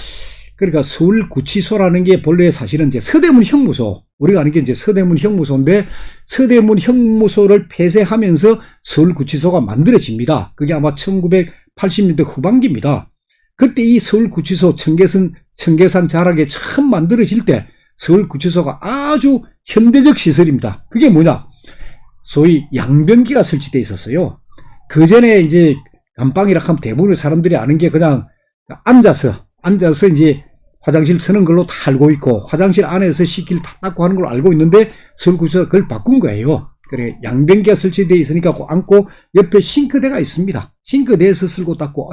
그러니까 서울구치소라는 게 본래 사실은 이제 서대문 형무소, 우리가 아는 게 이제 서대문 형무소인데 서대문 형무소를 폐쇄하면서 서울구치소가 만들어집니다. 그게 아마 1980년대 후반기입니다. 그때 이 서울구치소 청계산 자락에 처음 만들어질 때 서울구치소가 아주 현대적 시설입니다. 그게 뭐냐? 소위 양변기가 설치되어 있었어요. 그 전에 이제 감방이라 하면 대부분의 사람들이 아는 게 그냥 앉아서 이제 화장실 쓰는 걸로 다 알고 있고 화장실 안에서 씻기를 다 닦고 하는 걸로 알고 있는데 서울구치소가 그걸 바꾼 거예요. 그래 양변기가 설치되어 있으니까 그 앉고 옆에 싱크대가 있습니다. 싱크대에서 쓸고 닦고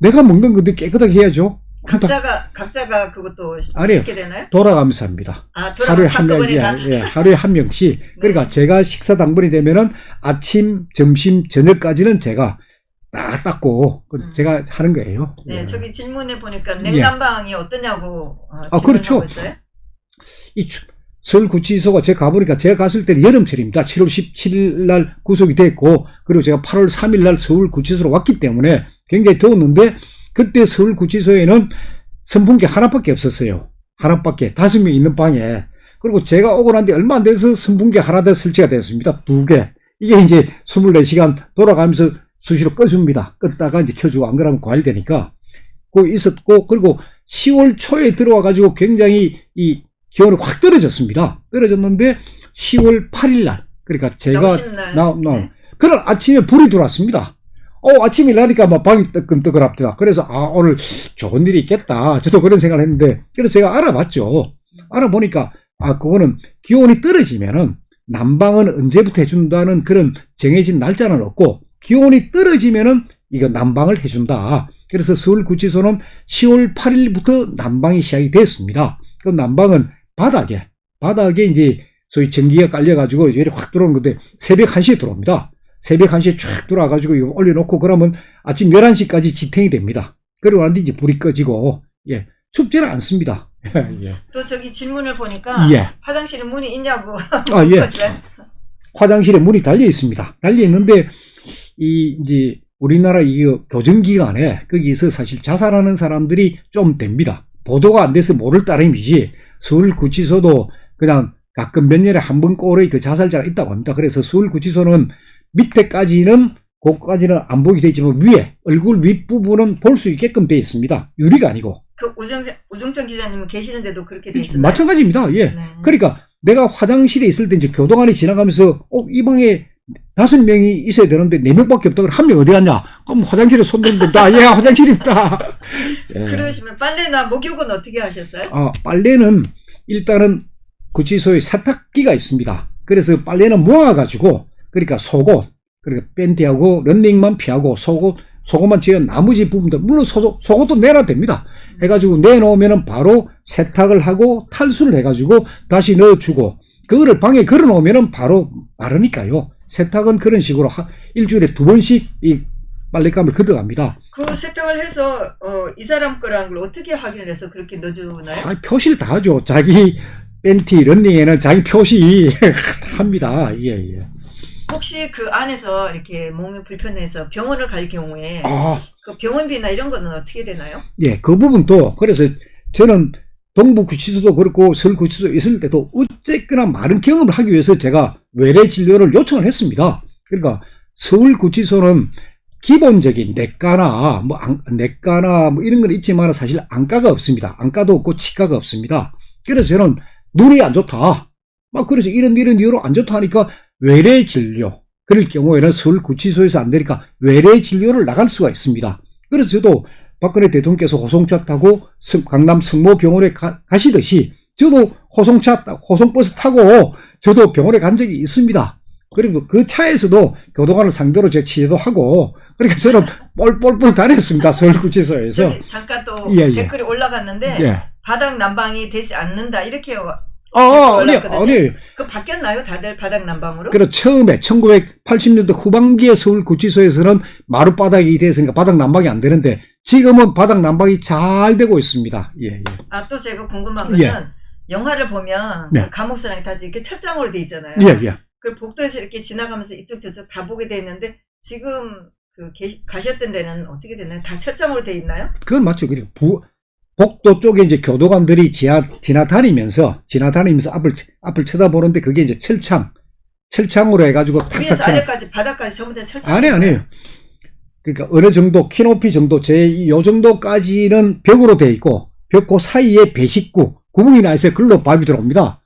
내가 먹는 건데 깨끗하게 해야죠. 각자가 그것도 아니에요. 시키게 되나요? 돌아가면서 합니다. 하루에 한 명, 하루에 한 명씩. 그러니까 제가 식사 당번이 되면은 아침, 점심, 저녁까지는 제가 딱 닦고 제가 하는 거예요. 네, 예. 저기 질문에 보니까 냉난방이 어떠냐고 질문하고 그렇죠. 있어요. 이 서울구치소가 제가 가보니까 제가 갔을 때는 여름철입니다. 7월 17일 날 구속이 됐고 그리고 제가 8월 3일 날 서울구치소로 왔기 때문에 굉장히 더웠는데 그때 서울구치소에는 선풍기 하나밖에 없었어요. 하나밖에 5명 있는 방에. 그리고 제가 오고 난 뒤 얼마 안 돼서 선풍기 하나 더 설치가 됐습니다. 2개. 이게 이제 24시간 돌아가면서 수시로 꺼줍니다. 껐다가 이제 켜주고 안 그러면 과일되니까. 그거 있었고 그리고 10월 초에 들어와가지고 굉장히 이 기온이 확 떨어졌습니다. 떨어졌는데 10월 8일 날 그러니까 제가 그날 아침에 불이 들어왔습니다. 아침에 일하니까 막 방이 뜨끈뜨끈합니다. 그래서 오늘 좋은 일이 있겠다. 저도 그런 생각을 했는데 그래서 제가 알아봤죠. 알아보니까 그거는 기온이 떨어지면은 난방은 언제부터 해준다는 그런 정해진 날짜는 없고 기온이 떨어지면은 이거 난방을 해준다. 그래서 서울구치소는 10월 8일부터 난방이 시작이 됐습니다. 그 난방은 바닥에 이제 소위 전기가 깔려가지고 열이 확 들어오는 건데 새벽 1시에 들어옵니다. 새벽 1시에 쫙 들어와가지고 이거 올려놓고 그러면 아침 11시까지 지탱이 됩니다. 그러고 나서 이제 불이 꺼지고, 예, 춥지는 않습니다. 예. 또 저기 질문을 보니까 예. 화장실에 문이 있냐고 예. 물었어요. 화장실에 문이 달려 있습니다. 달려 있는데 이제 우리나라 이 교정기관에 거기서 사실 자살하는 사람들이 좀 됩니다. 보도가 안 돼서 모를 따름이지 서울구치소도 그냥 가끔 몇 년에 한 번 꼴의 그 자살자가 있다고 합니다. 그래서 서울구치소는 밑에까지는 그까지는 안 보게 되어 있지만 위에 얼굴 윗부분은 볼 수 있게끔 되어 있습니다. 유리가 아니고. 그 우종천 기자님은 계시는데도 그렇게 돼 있어요. 마찬가지입니다. 예. 네. 그러니까 내가 화장실에 있을 때 이제 교도관이 지나가면서 이 방에 5명이 있어야 되는데 4명밖에 없다. 그럼 한 명 어디 갔냐? 그럼 화장실에 손 들면 예, 화장실입니다. 예. 그러시면 빨래나 목욕은 어떻게 하셨어요? 빨래는 일단은 구치소에 세탁기가 있습니다. 그래서 빨래는 모아가지고 그러니까 속옷, 그러니까 팬티하고 런닝만 피하고 속옷만 지은 나머지 부분들 물론 속옷도 내놔도 됩니다. 해가지고 내놓으면은 바로 세탁을 하고 탈수를 해가지고 다시 넣어주고 그거를 방에 걸어놓으면은 바로 마르니까요. 세탁은 그런 식으로 일주일에 2번씩 이 빨랫감을 걷어갑니다. 그 세탁을 해서 이 사람 거라는 걸 어떻게 확인을 해서 그렇게 넣어주나요? 표시를 다 하죠. 자기 팬티 런닝에는 자기 표시 합니다. 예. 혹시 그 안에서 이렇게 몸이 불편해서 병원을 갈 경우에 그 병원비나 이런 거는 어떻게 되나요? 예, 그 부분도 그래서 저는 동부구치소도 그렇고 서울구치소에 있을 때도 어쨌거나 많은 경험을 하기 위해서 제가 외래 진료를 요청을 했습니다. 그러니까 서울구치소는 기본적인 내과나 뭐 이런 건 있지만 사실 안과가 없습니다. 안과도 없고 치과가 없습니다. 그래서 저는 눈이 안 좋다. 그래서 이런 이유로 안 좋다 하니까 외래 진료. 그럴 경우에는 서울구치소에서 안 되니까 외래 진료를 나갈 수가 있습니다. 그래서 저도 박근혜 대통령께서 호송차 타고 강남 성모병원에 가시듯이 저도 호송버스 타고 저도 병원에 간 적이 있습니다. 그리고 그 차에서도 교도관을 상대로 제 치료도 하고 그러니까 저는 뻘뻘뻘 다녔습니다. 서울구치소에서. 잠깐 또 예. 댓글이 올라갔는데 예. 바닥 난방이 되지 않는다 이렇게 아니. 그 바뀌었나요? 다들 바닥 난방으로? 그래 처음에 1980년대 후반기에 서울구치소에서는 마룻바닥이 됐으니까 바닥 난방이 안 되는데 지금은 바닥 난방이 잘 되고 있습니다. 예. 또 제가 궁금한 것은 예. 영화를 보면 네. 그 감옥사랑이 다 이렇게 철장으로 돼 있잖아요. 예. 그 복도에서 이렇게 지나가면서 이쪽 저쪽 다 보게 돼 있는데 지금 가셨던 데는 어떻게 되나요? 다 철장으로 돼 있나요? 그건 맞죠. 그리고 복도 쪽에 이제 교도관들이 지나다니면서 앞을 쳐다보는데 그게 이제 철창으로 해가지고 위에서 아래까지 바닥까지 전부 다 철창. 아니에요. 그러니까 어느 정도 키 높이 정도 요 정도까지는 벽으로 돼 있고 벽 그 사이에 배식구 구멍이 나 있어요. 글로 밥이 들어옵니다.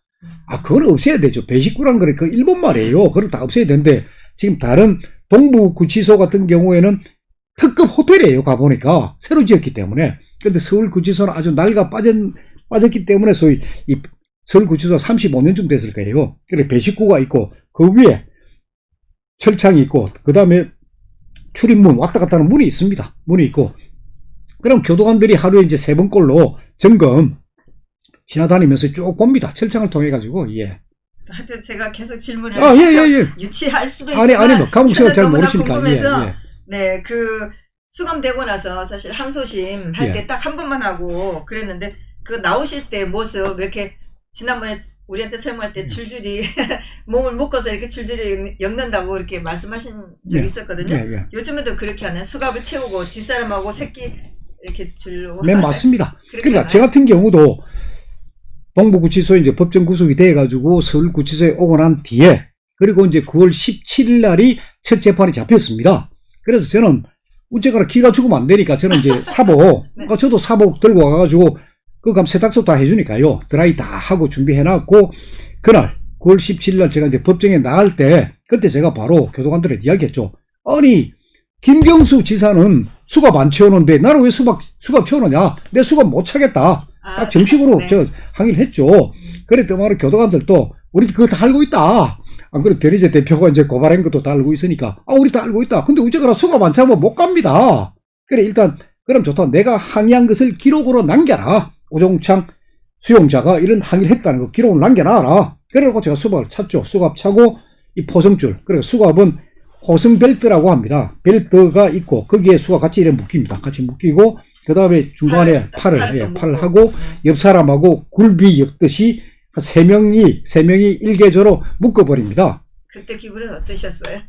그걸 없애야 되죠. 배식구란 거는 그 일본 말이에요. 그걸 다 없애야 되는데 지금 다른 동부구치소 같은 경우에는 특급 호텔이에요. 가보니까 새로 지었기 때문에. 근데 서울구치소는 아주 낡아 빠졌기 때문에 소위 이 서울구치소 35년쯤 됐을 거예요. 그래 배식구가 있고 그 위에 철창이 있고 그 다음에 출입문 왔다 갔다 하는 문이 있습니다. 문이 있고 그럼 교도관들이 하루에 이제 3번꼴로 점검 지나다니면서 쭉 봅니다. 철창을 통해 가지고 예. 하여튼 제가 계속 질문을 예. 유치할 수도 있지만 아니 뭐 감옥생활 잘 너무나 모르시니까 궁금해서 예. 네, 그 수감되고 나서 사실 항소심 할 때 딱 한 번만 하고 그랬는데 그 나오실 때 모습 이렇게 지난번에 우리한테 설명할 때 줄줄이 몸을 묶어서 이렇게 줄줄이 엮는다고 이렇게 말씀하신 적이 있었거든요. 예. 요즘에도 그렇게 하나요? 수갑을 채우고 뒷사람하고 새끼 이렇게 줄로. 네, 맞습니다. 그러니까 하나요? 저 같은 경우도 동부구치소에 이제 법정 구속이 돼가지고 서울구치소에 오고 난 뒤에 그리고 이제 9월 17일 날이 첫 재판이 잡혔습니다. 그래서 저는 어쨌거나 기가 죽으면 안 되니까 저는 이제 사복, 네. 저도 사복 들고 와가지고 그 감 세탁소 다 해주니까요. 드라이 다 하고 준비해놨고 그날 9월 17일 날 제가 이제 법정에 나갈 때 그때 제가 바로 교도관들한테 이야기했죠. 아니 김경수 지사는 수갑 안 채우는데 나는 왜 수갑 채우느냐? 내 수갑 못 차겠다. 딱 정식으로 네. 저 항의를 했죠. 그랬더니 말은 교도관들도 우리 그거 다 알고 있다. 안 그래 변희재 대표가 이제 고발한 것도 다 알고 있으니까 우리 다 알고 있다. 근데 어쨌거나 수갑 안 차면 못 갑니다. 그래 일단 그럼 좋다. 내가 항의한 것을 기록으로 남겨라. 오종창 수용자가 이런 항의를 했다는 거 기록을 남겨놔라. 그래갖고 제가 수갑을 찼죠. 수갑 차고 이 포성줄. 그래 수갑은 호성 벨트라고 합니다. 벨트가 있고 거기에 수갑 같이 이렇게 묶입니다. 같이 묶이고 그 다음에 중간에 팔을 하고 옆 사람하고 굴비 엮듯이 세 명이 일개조로 묶어버립니다. 그때 기분은 어떠셨어요?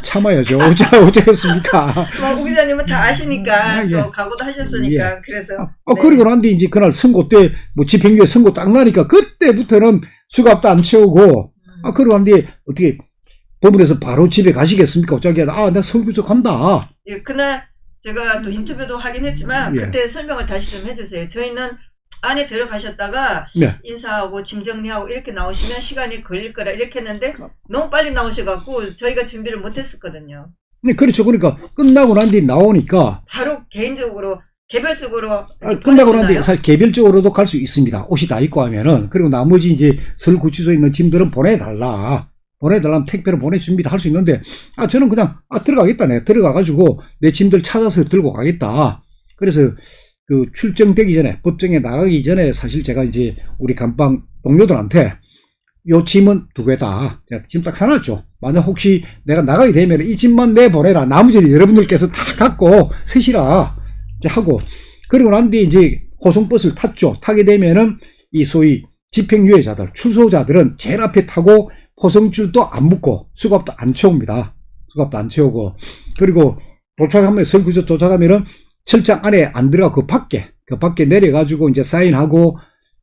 참아야죠. 어쩌겠습니까? 우 기자님은 다 아시니까 예. 또 각오도 하셨으니까 그래서 그리고 난 뒤에 이제 그날 선고 때 뭐 집행유예 선고 딱 나니까 그때부터는 수갑도 안 채우고 그리고 난 뒤에 어떻게 법원에서 바로 집에 가시겠습니까? 자기가 나 선구조 간다. 예, 그날 제가 또 인터뷰도 하긴 했지만 예. 그때 설명을 다시 좀 해주세요. 저희는 안에 들어가셨다가 네. 인사하고 짐 정리하고 이렇게 나오시면 시간이 걸릴 거라 이렇게 했는데 너무 빨리 나오셔갖고 저희가 준비를 못했었거든요. 네, 그렇죠. 그러니까 끝나고 난 뒤에 나오니까 바로 개인적으로 개별적으로 끝나고 난 뒤에 사실 개별적으로도 갈 수 있습니다. 옷이 다 입고 하면은. 그리고 나머지 이제 서울구치소에 있는 짐들은 보내달라면 택배로 보내줍니다. 할 수 있는데 저는 그냥 들어가겠다. 내가 들어가가지고 내 짐들 찾아서 들고 가겠다. 그래서 그 출정되기 전에 법정에 나가기 전에 사실 제가 이제 우리 감방 동료들한테 요 짐은 두 개다. 제가 짐 딱 사놨죠. 만약 혹시 내가 나가게 되면 이 짐만 내보내라. 나머지는 여러분들께서 다 갖고 쓰시라. 이제 하고 그리고 난 뒤에 이제 호송버스를 탔죠. 타게 되면은 이 소위 집행유예자들, 출소자들은 제일 앞에 타고 호송줄도 안 묶고 수갑도 안 채웁니다. 수갑도 안 채우고 그리고 도착하면 서울구치소 도착하면은 철장 안에 안 들어가 그 밖에 내려가지고 이제 사인하고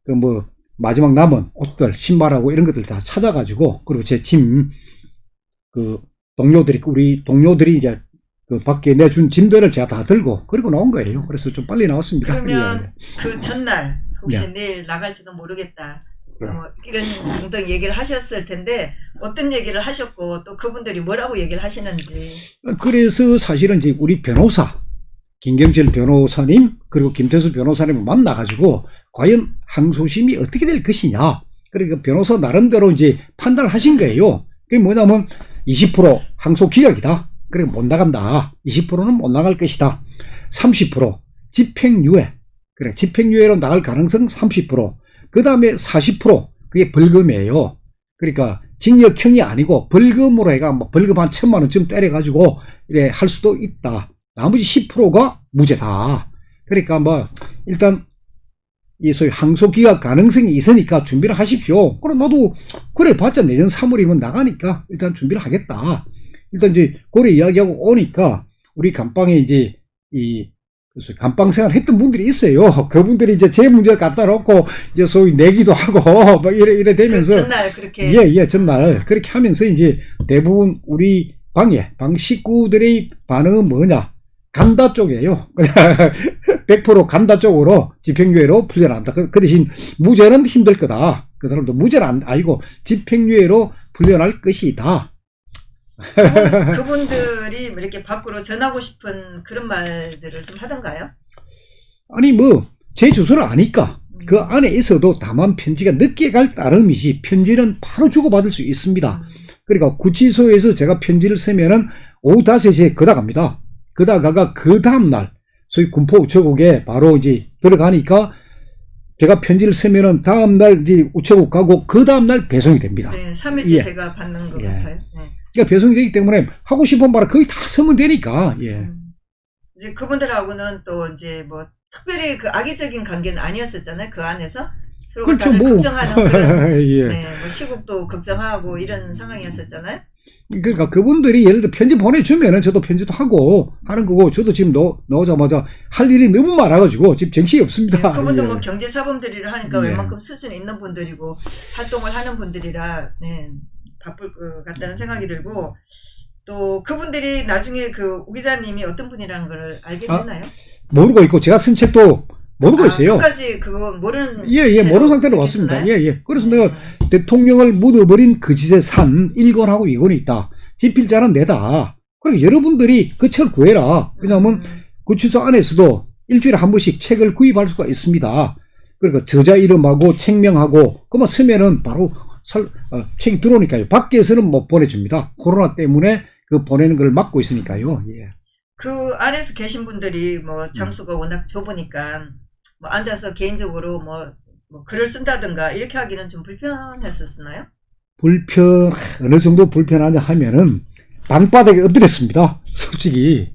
그 뭐 마지막 남은 옷들, 신발하고 이런 것들 다 찾아가지고 그리고 제 짐 그 우리 동료들이 이제 그 밖에 내준 짐들을 제가 다 들고 그리고 나온 거예요. 그래서 좀 빨리 나왔습니다. 그러면 예. 그 전날 혹시 네. 내일 나갈지도 모르겠다. 네. 이런 등등 얘기를 하셨을 텐데 어떤 얘기를 하셨고 또 그분들이 뭐라고 얘기를 하시는지. 그래서 사실은 이제 우리 변호사 김경철 변호사님 그리고 김태수 변호사님을 만나가지고 과연 항소심이 어떻게 될 것이냐. 그러니까 변호사 나름대로 이제 판단을 하신 거예요. 그게 뭐냐면 20% 항소 기각이다. 그래 못 나간다. 20%는 못 나갈 것이다. 30% 집행유예. 그래 집행유예로 나갈 가능성 30%. 그 다음에 40% 그게 벌금이에요. 그러니까 징역형이 아니고 벌금으로 해가 뭐 벌금 한 1,000만 원쯤 때려가지고 이래 할 수도 있다. 나머지 10%가 무죄다. 그러니까 뭐 일단 이 소위 항소 기각 가능성이 있으니까 준비를 하십시오. 그럼 나도 그래 봤자 내년 3월이면 나가니까 일단 준비를 하겠다. 일단 이제 고래 이야기하고 오니까 우리 감방에 이제 이 감방 생활 했던 분들이 있어요. 그분들이 이제 제 문제를 갖다 놓고 이제 소위 내기도 하고 막 이래 되면서 전날 그렇게 전날 그렇게 하면서 이제 대부분 우리 방 식구들의 반응은 뭐냐? 간다 쪽이에요. 100% 간다 쪽으로 집행유예로 풀려난다. 그 대신 무죄는 힘들 거다. 그 사람도 무죄는 아니고 집행유예로 풀려날 것이다. 그분들이 이렇게 밖으로 전하고 싶은 그런 말들을 좀 하던가요? 아니 뭐 제 주소를 아니까 그 안에 있어도 다만 편지가 늦게 갈 따름이지 편지는 바로 주고받을 수 있습니다. 그러니까 구치소에서 제가 편지를 쓰면은 오후 5시에 그다 갑니다. 그다가가 그 다음날 소위 군포 우체국에 바로 이제 들어가니까 제가 편지를 쓰면은 다음날 이제 우체국 가고 그 다음날 배송이 됩니다. 네, 3일째 제가 받는 것 같아요. 네. 그러니까 배송이 되기 때문에 하고 싶은 말을 거의 다 쓰면 되니까. 예. 이제 그분들하고는 또 이제 뭐 특별히 그 악의적인 관계는 아니었었잖아요. 그 안에서 서로 그렇죠, 다들 뭐. 걱정하는 그런 예. 네, 뭐 시국도 걱정하고 이런 상황이었었잖아요. 그러니까 그분들이 예를 들어 편지 보내주면은 저도 편지도 하고 하는 거고 저도 지금 나오자마자 할 일이 너무 많아가지고 지금 정신이 없습니다. 네, 그분도 예. 뭐 경제사범들이라 하니까 네. 웬만큼 수준 있는 분들이고 활동을 하는 분들이라 네, 바쁠 것 같다는 생각이 들고 또 그분들이 나중에 그 우 기자님이 어떤 분이라는 걸 알게 됐나요? 모르고 있고 제가 쓴 책도 모르고 있어요. 끝까지 그거 모르는 모르는 상태로 왔습니다. 그래서 내가 대통령을 묻어버린 그 짓의 산 1권하고 2권이 있다. 집필자는 내다. 그리고 여러분들이 그 책을 구해라. 왜냐하면 구치소 안에서도 일주일에 한 번씩 책을 구입할 수가 있습니다. 그러니까 저자 이름하고 책명하고 그만 쓰면은 바로 책이 들어오니까요. 밖에서는 못 보내줍니다. 코로나 때문에 그 보내는 걸 막고 있으니까요. 예. 그 안에서 계신 분들이 뭐 장소가 워낙 좁으니까 뭐 앉아서 개인적으로 뭐 글을 쓴다든가 이렇게 하기는 좀 불편했었나요? 어느 정도 불편하냐 하면은 방바닥에 엎드렸습니다. 솔직히.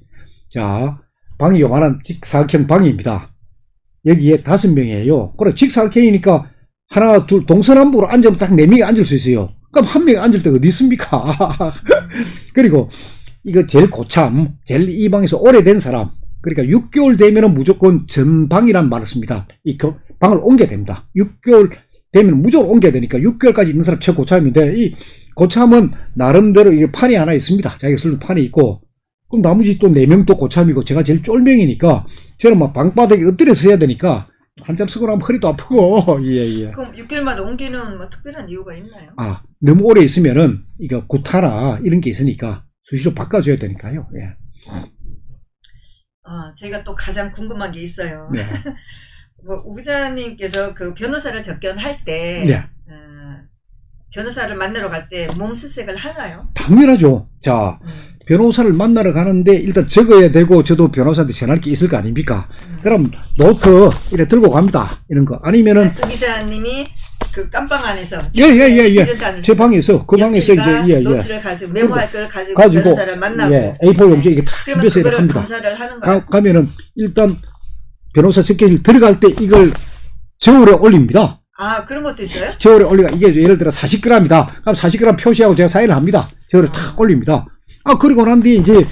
자, 방이 요만한 직사각형 방입니다. 여기에 5명이에요. 그래, 직사각형이니까 하나, 둘, 동서남북으로 앉으면 딱 4명이 앉을 수 있어요. 그럼 한 명이 앉을 데가 어디 있습니까? 그리고 이거 제일 고참, 제일 이 방에서 오래된 사람. 그러니까 6개월 되면은 무조건 전방이란 말을 씁니다. 방을 옮겨야 됩니다. 6개월 되면 무조건 옮겨야 되니까 6개월까지 있는 사람 최고참인데, 이 고참은 나름대로 이게 판이 하나 있습니다. 자기가 쓰는 판이 있고, 그럼 나머지 또 4명 또 고참이고, 제가 제일 쫄명이니까, 저는 막 방바닥에 엎드려서 해야 되니까, 한참 쓰고 나면 허리도 아프고, 예. 그럼 6개월마다 옮기는 뭐 특별한 이유가 있나요? 아, 너무 오래 있으면은, 이거 구타나 이런 게 있으니까, 수시로 바꿔줘야 되니까요, 예. 제가 또 가장 궁금한 게 있어요. 네. 뭐, 우 기자님께서 그 변호사를 접견할 때, 네. 변호사를 만나러 갈 때 몸수색을 하나요? 당연하죠. 자, 변호사를 만나러 가는데 일단 적어야 되고 저도 변호사한테 전할 게 있을 거 아닙니까? 그럼 노트 이래 들고 갑니다. 이런 거. 아니면은 우 기자님이 그 깜방 안에서 예. 제 방에서 그 방에서 이제 노트를 가지고 메모할 걸 가지고 변호사를 만나고 A4 용지 이게 다 준비해서 이렇게 합니다. 검사를 하는 거예요. 가면은 일단 변호사 접견실 들어갈 때 이걸 저울에 올립니다. 그런 것도 있어요? 저울에 올리가 이게 예를 들어 40g이다. 그럼 40g 표시하고 제가 사인을 합니다. 저울에 탁 올립니다. 그리고 난 뒤에 이제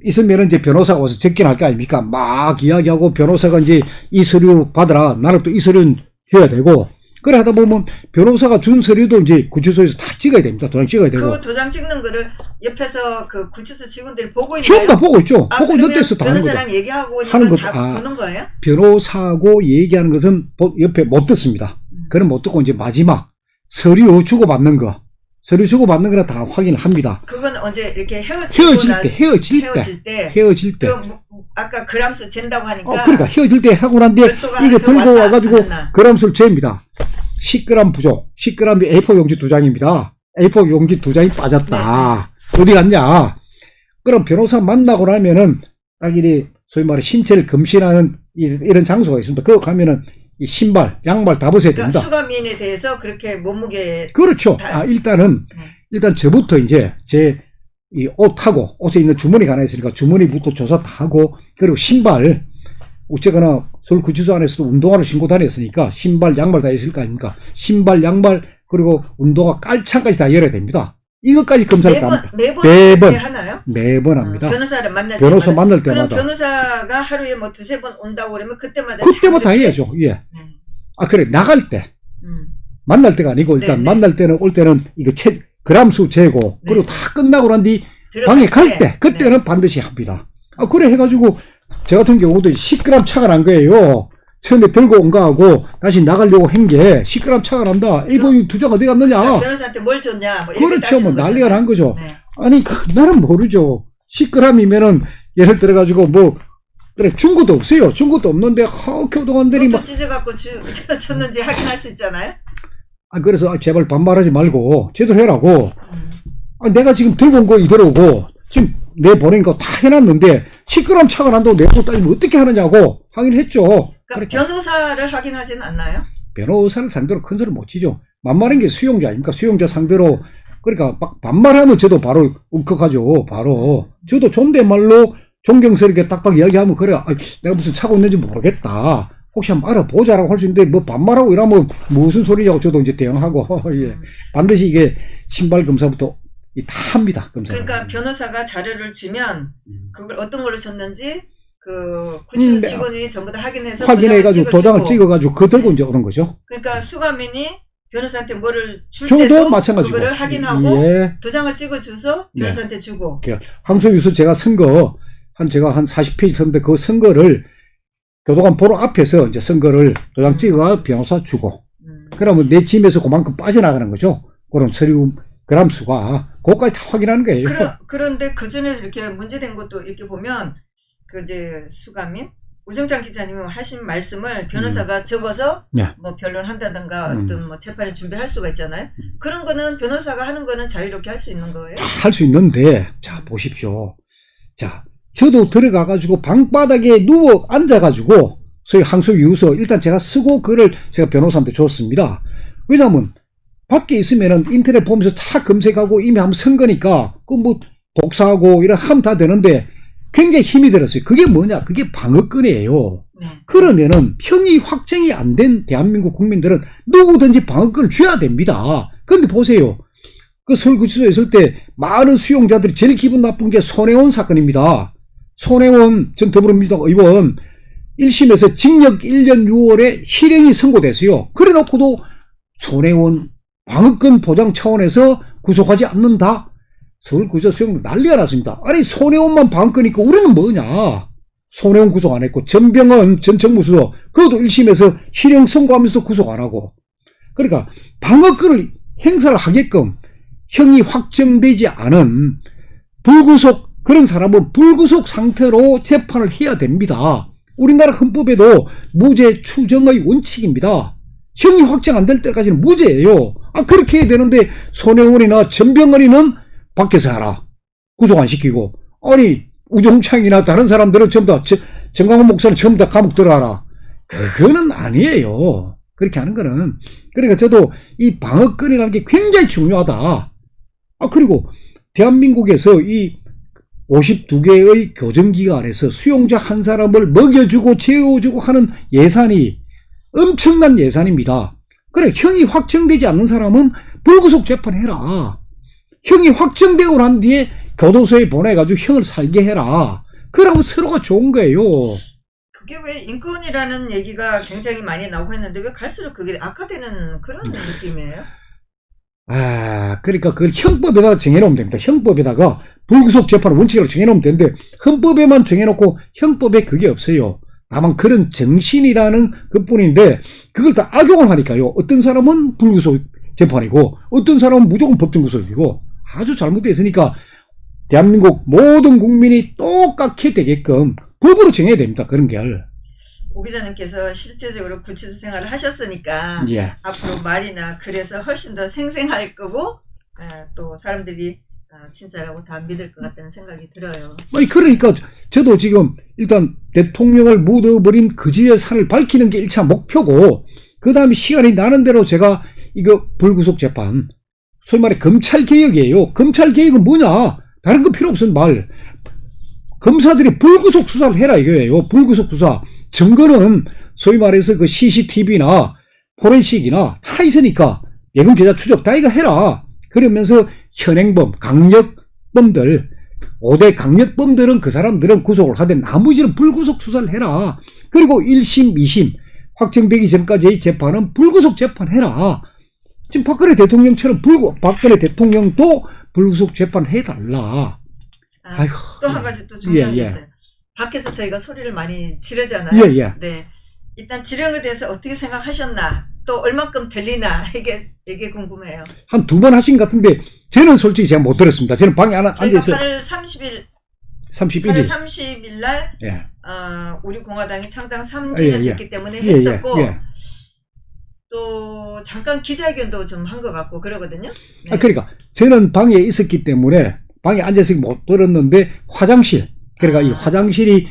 있으면은 이제 변호사가 와서 접견할 거 아닙니까? 막 이야기하고 변호사가 이제 이 서류 받으라. 나는 또 이 서류는 줘야 되고. 그래 하다 보면 변호사가 준 서류도 이제 구치소에서 다 찍어야 됩니다. 도장 찍어야 되고. 그 도장 찍는 거를 옆에서 그 구치소 직원들이 보고 있나요? 전부 다 보고 있죠. 보고 있는 데서 다 하는 거죠. 변호사랑 얘기하고 하는 것도 다 보는 거예요? 변호사하고 얘기하는 것은 옆에 못 듣습니다. 그럼 못 듣고 이제 마지막 서류 주고받는 거. 서류 주고받는 거나 다 확인을 합니다. 그건 언제 이렇게 헤어질 때. 아까 그람수 잰다고 하니까. 그러니까 헤어질 때 하고 난 뒤에 이거 들고 와가지고 그람수를 잽니다. 10g 부족. 10g이 A4 용지 2장입니다. A4 용지 2장이 빠졌다. 네. 어디 갔냐? 그럼 변호사 만나고 나면은 딱 이리 소위 말해 신체를 검신하는 이런 장소가 있습니다. 그거 가면은 이 신발, 양말 다 벗어야 됩니다. 수감인에 대해서 그렇게 몸무게. 그렇죠. 일단 저부터 이제 이 옷하고 옷에 있는 주머니가 하나 있으니까 주머니부터 조사 다 하고, 그리고 신발, 어쨌거나 서울구치소 안에서도 운동화를 신고 다녔으니까 신발, 양말 다 있을 거 아닙니까? 신발, 양말, 그리고 운동화 깔창까지 다 열어야 됩니다. 이것까지 검사를 다 합니다. 매번 하나요? 매번 합니다. 변호사를 변호사 만날 때마다. 그럼 변호사가 하루에 뭐 2-3번 온다고 그러면 그때마다 다 해야죠. 예. 그래, 나갈 때. 만날 때가 아니고 일단 만날 때는 올 때는 이거 그람수 재고, 그리고 다 끝나고 난 뒤 방에 갈 때, 그때는 반드시 합니다. 그래 해가지고 저 같은 경우도 10g 차가 난 거예요. 처음에 들고 온 거하고 다시 나가려고 한 게 10g 차가 난다. A4 2장 어디 갔느냐? 변호사한테 뭘 줬냐? 뭐 그렇죠. 뭐 난리가 난 거죠. 네. 아니, 나는 모르죠. 10g이면은 예를 들어가지고 뭐 그래 준 것도 없어요. 준 것도 없는데 교도관들이 막 찢어갖고 줬는지 확인할 수 있잖아요. 그래서 제발 반말하지 말고 제대로 해라고. 내가 지금 들고 온 거 이대로고 지금 내보낸 거 다 해놨는데 10g 차가 난다고 내고 따지면 어떻게 하느냐고 확인했죠. 그러니까 변호사를 확인하지는 않나요? 변호사를 상대로 큰 소리 못 치죠. 만말한 게 수용자 아닙니까? 수용자 상대로. 그러니까 막 반말하면 저도 바로 울컥하죠. 바로 저도 존댓말로 존경스럽게 딱딱 이야기하면 그래, 내가 무슨 차고 있는지 모르겠다, 혹시 한번 알아보자라고 할 수 있는데 뭐 반말하고 이러면 무슨 소리냐고 저도 이제 대응하고. 예. 반드시 이게 신발 검사부터 다 합니다. 검사. 그러니까 변호사가 자료를 주면 그걸 어떤 걸로 줬는지 그 구치소 직원이 전부 다 확인해가지고 도장을 찍어가지고 그거 들고 이제 오는 거죠. 그러니까 수감인이 변호사한테 뭐를 줄 저도 때도 마찬가지고 그거를 확인하고 도장을 찍어줘서 변호사한테 주고. 항소유서 제가 제가 한 40페이지 썼는데 그 선거를 교도관 보러 앞에서 이제 선거를 도장 찍어가 변호사 주고. 그러면 내 짐에서 그만큼 빠져나가는 거죠. 그런 서류 그람 수가 그거까지 다 확인하는 거예요. 그런데 그 전에 이렇게 문제된 것도 이렇게 보면 그 이제 수감인 우정찬 기자님이 하신 말씀을 변호사가 적어서 네. 뭐 변론한다든가 어떤 뭐 재판을 준비할 수가 있잖아요. 그런 거는 변호사가 하는 거는 자유롭게 할 수 있는 거예요. 할 수 있는데, 자, 보십시오. 자, 저도 들어가가지고 방바닥에 누워 앉아가지고, 소위 항소유서 일단 제가 쓰고 그걸 제가 변호사한테 줬습니다. 왜냐면, 밖에 있으면은 인터넷 보면서 다 검색하고 이미 한번 쓴 거니까, 그 뭐, 복사하고 이런 하면 다 되는데, 굉장히 힘이 들었어요. 그게 뭐냐? 그게 방어권이에요. 네. 그러면은 형이 확정이 안 된 대한민국 국민들은 누구든지 방어권을 줘야 됩니다. 근데 보세요. 그 서울구치소에 있을 때 많은 수용자들이 제일 기분 나쁜 게 손혜원 사건입니다. 손혜원 전 더불어민주당 의원 1심에서 징역 1년 6월에 실형이 선고됐어요. 그래 놓고도 손혜원 방어권 보장 차원에서 구속하지 않는다? 서울구치소 수용 난리가 났습니다. 아니 손혜원만 방어권 있고 우리는 뭐냐? 손혜원 구속 안 했고 전병헌 전 정무수석 그것도 1심에서 실형 선고하면서도 구속 안 하고 그러니까 방어권을 행사를 하게끔 형이 확정되지 않은 불구속 그런 사람은 불구속 상태로 재판을 해야 됩니다. 우리나라 헌법에도 무죄 추정의 원칙입니다. 형이 확정 안 될 때까지는 무죄예요. 그렇게 해야 되는데 손혜원이나 전병헌이는 밖에서 하라. 구속 안 시키고. 아니 우종창이나 다른 사람들은 전부 다 정강훈 목사는 전부 다 감옥 들어가라. 그거는 아니에요. 그렇게 하는 거는. 그러니까 저도 이 방어권이라는 게 굉장히 중요하다. 그리고 대한민국에서 이 52개의 교정기관에서 수용자 한 사람을 먹여주고 재워주고 하는 예산이 엄청난 예산입니다. 그래 형이 확정되지 않는 사람은 불구속 재판해라. 형이 확정되고 난 뒤에 교도소에 보내가지고 형을 살게 해라. 그러면 서로가 좋은 거예요. 그게 왜 인권이라는 얘기가 굉장히 많이 나오고 했는데 왜 갈수록 그게 악화되는 그런 느낌이에요? 그러니까 그걸 형법에다가 정해놓으면 됩니다. 형법에다가 불구속 재판을 원칙으로 정해놓으면 되는데 헌법에만 정해놓고 형법에 그게 없어요. 다만 그런 정신이라는 것뿐인데 그걸 다 악용을 하니까요. 어떤 사람은 불구속 재판이고 어떤 사람은 무조건 법정 구속이고 아주 잘못되어 있으니까 대한민국 모든 국민이 똑같게 되게끔 법으로 정해야 됩니다. 그런 걸. 오 기자님께서 실제적으로 구치소 생활을 하셨으니까 예. 앞으로 말이나 글에서 훨씬 더 생생할 거고 또 사람들이 진짜라고 다 믿을 것 같다는 생각이 들어요. 아니 그러니까 저도 지금 일단 대통령을 묻어버린 그지의 산을 밝히는 게 1차 목표고 그 다음에 시간이 나는 대로 제가 이거 불구속 재판 소위 말해 검찰개혁이에요. 검찰개혁은 뭐냐? 다른 거 필요 없은 말. 검사들이 불구속 수사를 해라 이거예요. 불구속 수사. 증거는 소위 말해서 그 CCTV나 포렌식이나 다 있으니까 예금 계좌 추적 다 이거 해라. 그러면서 현행범, 강력범들 5대 강력범들은 그 사람들은 구속을 하되 나머지는 불구속 수사를 해라. 그리고 1심, 2심 확정되기 전까지의 재판은 불구속 재판해라. 지금 박근혜 대통령처럼 박근혜 대통령도 불구속 재판 해달라. 또 한 가지 또 중요한 게 있어요. 밖에서 저희가 소리를 많이 지르잖아요. 네. 일단 지르는 것에 대해서 어떻게 생각하셨나? 또 얼만큼 들리나? 이게 궁금해요. 한 2번 하신 것 같은데 저는 솔직히 제가 못 들었습니다. 저는 방에 하나 앉아서 8월 30일 31일 30일 날 우리 공화당이 창당 3주년 됐기 때문에 예, 했었고 예. 또 잠깐 기자회견도 좀 한 것 같고 그러거든요. 네. 그러니까 저는 방에 있었기 때문에 방에 앉아서 못 들었는데 화장실 그러니까 이 화장실이